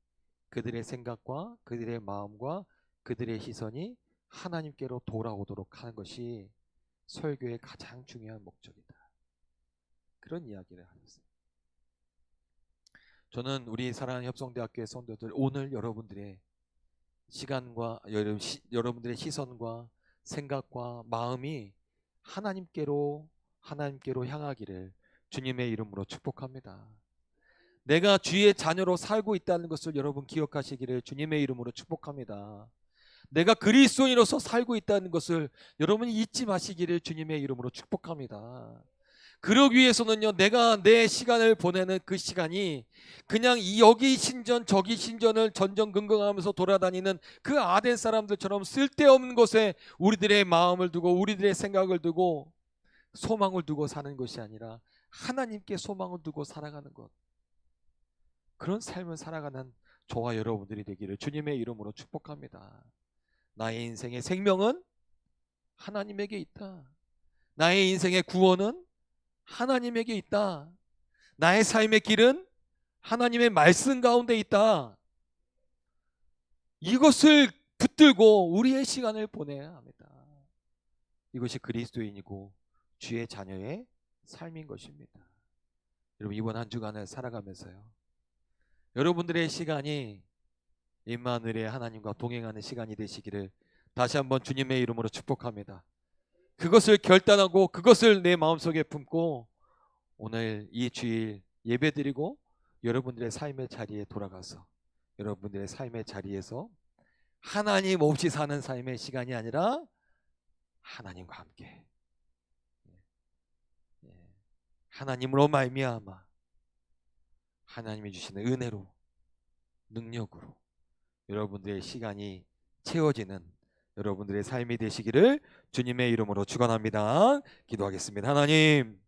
그들의 생각과 그들의 마음과 그들의 시선이 하나님께로 돌아오도록 하는 것이 설교의 가장 중요한 목적이다. 그런 이야기를 하셨어요. 저는 우리 사랑하는 협성대학교의 성도들, 오늘 여러분들의 시간과 여러분들의 시선과 생각과 마음이 하나님께로 향하기를 주님의 이름으로 축복합니다. 내가 주의 자녀로 살고 있다는 것을 여러분 기억하시기를 주님의 이름으로 축복합니다. 내가 그리스도인으로서 살고 있다는 것을 여러분이 잊지 마시기를 주님의 이름으로 축복합니다. 그러기 위해서는요, 내가 내 시간을 보내는 그 시간이 그냥 여기 신전 저기 신전을 전전긍긍하면서 돌아다니는 그 아덴 사람들처럼 쓸데없는 것에 우리들의 마음을 두고 우리들의 생각을 두고 소망을 두고 사는 것이 아니라 하나님께 소망을 두고 살아가는 것, 그런 삶을 살아가는 저와 여러분들이 되기를 주님의 이름으로 축복합니다. 나의 인생의 생명은 하나님에게 있다. 나의 인생의 구원은 하나님에게 있다. 나의 삶의 길은 하나님의 말씀 가운데 있다. 이것을 붙들고 우리의 시간을 보내야 합니다. 이것이 그리스도인이고 주의 자녀의 삶인 것입니다. 여러분, 이번 한 주간을 살아가면서요, 여러분들의 시간이 임마누엘의 하나님과 동행하는 시간이 되시기를 다시 한번 주님의 이름으로 축복합니다. 그것을 결단하고 그것을 내 마음속에 품고 오늘 이 주일 예배드리고 여러분들의 삶의 자리에 돌아가서 여러분들의 삶의 자리에서 하나님 없이 사는 삶의 시간이 아니라 하나님과 함께, 하나님으로 말미암아 하나님이 주시는 은혜로 능력으로 여러분들의 시간이 채워지는 여러분들의 삶이 되시기를 주님의 이름으로 축원합니다. 기도하겠습니다. 하나님,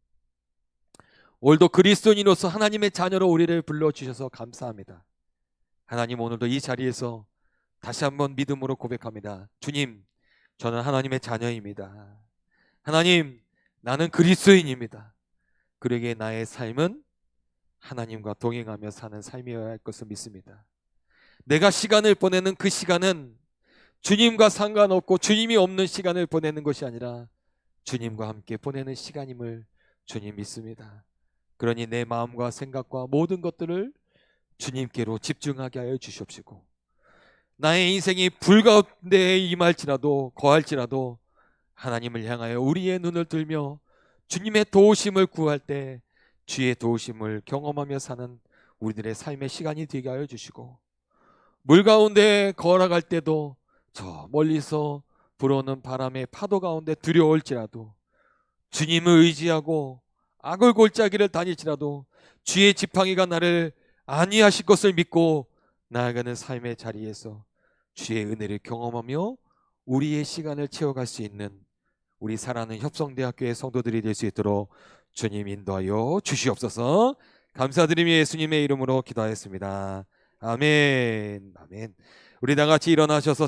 오늘도 그리스도인으로서 하나님의 자녀로 우리를 불러주셔서 감사합니다. 하나님, 오늘도 이 자리에서 다시 한번 믿음으로 고백합니다. 주님, 저는 하나님의 자녀입니다. 하나님, 나는 그리스도인입니다. 그러기에 나의 삶은 하나님과 동행하며 사는 삶이어야 할 것을 믿습니다. 내가 시간을 보내는 그 시간은 주님과 상관없고 주님이 없는 시간을 보내는 것이 아니라 주님과 함께 보내는 시간임을 주님 믿습니다. 그러니 내 마음과 생각과 모든 것들을 주님께로 집중하게 하여 주시옵시고, 나의 인생이 불 가운데에 임할지라도 거할지라도 하나님을 향하여 우리의 눈을 들며 주님의 도우심을 구할 때 주의 도우심을 경험하며 사는 우리들의 삶의 시간이 되게 하여 주시고, 물 가운데 걸어갈 때도 저 멀리서 불어오는 바람의 파도 가운데 두려울지라도 주님을 의지하고 악을 골짜기를 다닐지라도 주의 지팡이가 나를 안위하실 것을 믿고 나아가는 삶의 자리에서 주의 은혜를 경험하며 우리의 시간을 채워갈 수 있는 우리 사랑하는 협성대학교의 성도들이 될 수 있도록 주님 인도하여 주시옵소서. 감사드리며 예수님의 이름으로 기도하였습니다. 아멘. 아멘. 우리 다 같이 일어나셔서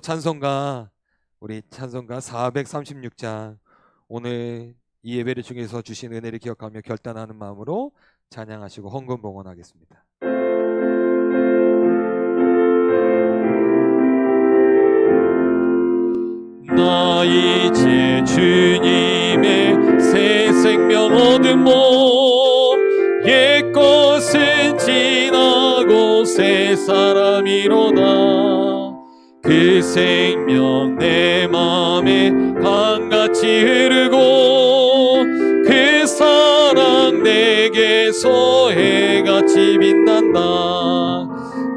우리 찬송가 436장, 오늘 이 예배를 중에서 주신 은혜를 기억하며 결단하는 마음으로 찬양하시고 헌금 봉헌하겠습니다. 나 나 이제 주님의 새 생명 얻은 몸 옛것은 지나고 새 사람이로다 그 생명 내 맘에 강같이 흐르고 그 사랑 내게서 해같이 빛난다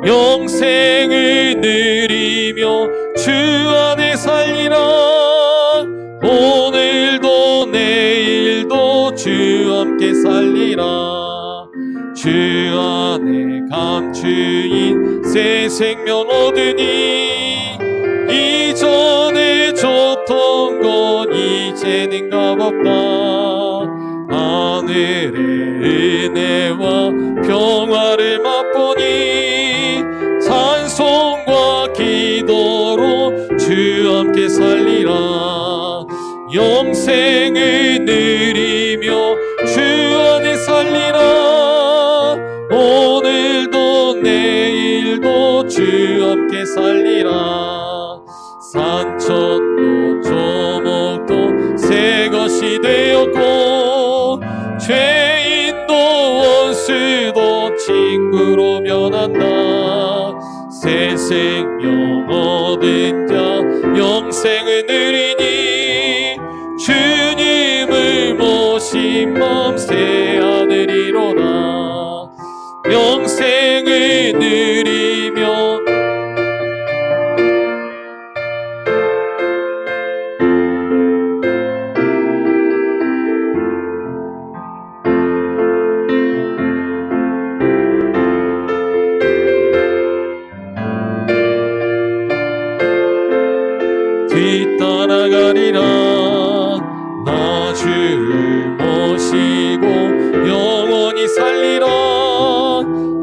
영생을 누리며 주 안에 살리라 오늘도 내일도 주 함께 살리라 주 안에 감추인 새 생명 얻으니 이전에 줬던 건 이제는 값없다 하늘의 은혜와 평화를 맛보니 찬송과 기도로 주 함께 살리라 영생을 누리며 주 안에 살리라 오늘도 내일도 주 함께 살리라 산천도 조목도 새 것이 되었고 죄인도 원수도 친구로 변한다 새 생명 얻은 자 영생을 누리니 주님을 모신 맘 새 하늘이로다 영생을 누리며 뒤따라가리라 나 주를 모시고 영원히 살리라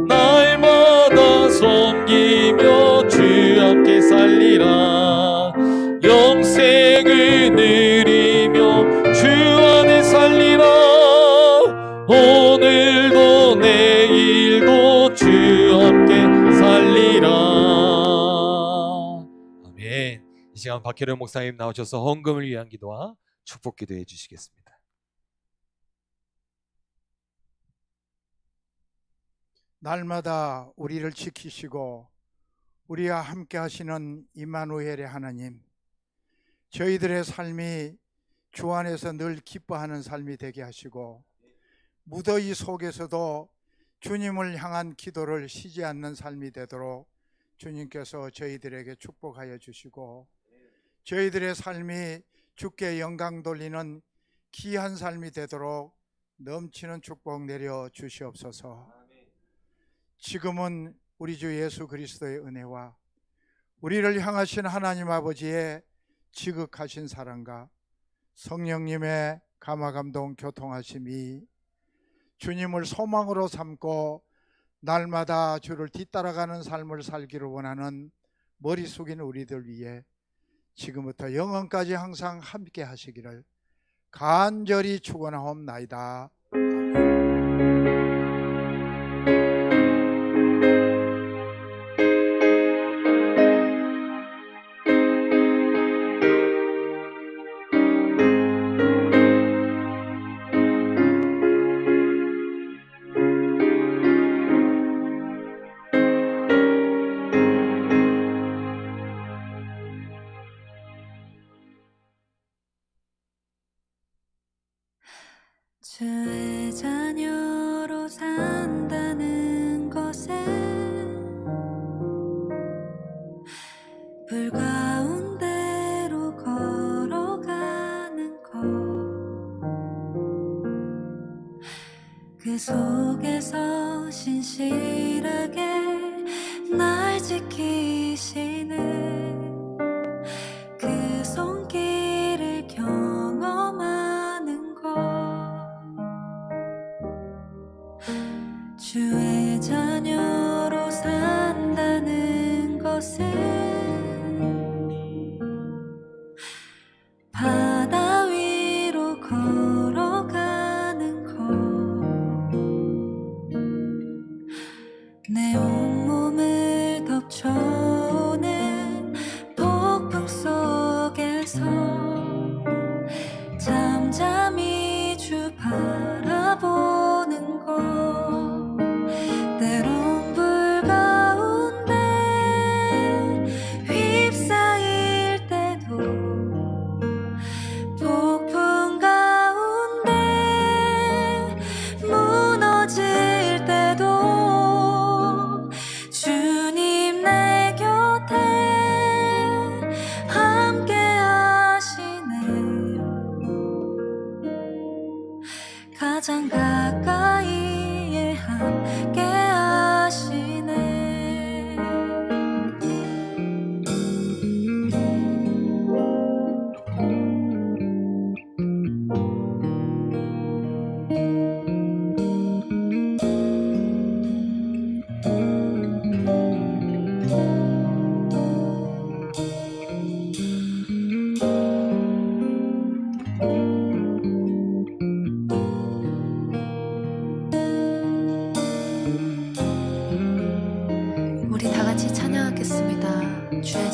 날마다 섬기며 주 함께 살리라 영생을 누리며 주 안에 살리라 오늘도 내일도 주 함께 살리라 아멘. 이 시간 박혜련 목사님 나오셔서 헌금을 위한 기도와 축복 기도해 주시겠습니다. 날마다 우리를 지키시고 우리와 함께 하시는 임마누엘의 하나님, 저희들의 삶이 주 안에서 늘 기뻐하는 삶이 되게 하시고 무더위 속에서도 주님을 향한 기도를 쉬지 않는 삶이 되도록 주님께서 저희들에게 축복하여 주시고 저희들의 삶이 주께 영광 돌리는 귀한 삶이 되도록 넘치는 축복 내려 주시옵소서. 지금은 우리 주 예수 그리스도의 은혜와 우리를 향하신 하나님 아버지의 지극하신 사랑과 성령님의 감화감동 교통하심이 주님을 소망으로 삼고 날마다 주를 뒤따라가는 삶을 살기를 원하는 머리 숙인 우리들 위해 지금부터 영원까지 항상 함께 하시기를 간절히 축원하옵나이다. 주의 자녀로 산다는 것에 불 가운데로 걸어가는 것 그 속에서 신실하게 날 지키시는 그 손길을 경험하는 것 주의 자녀로 산다는 것은 바다 위로 걸어가는 것 내 온몸을 덮쳐오는 폭풍 속에서 가까이에 함께 하시네. 우리 다 같이 찬양하겠습니다. 주의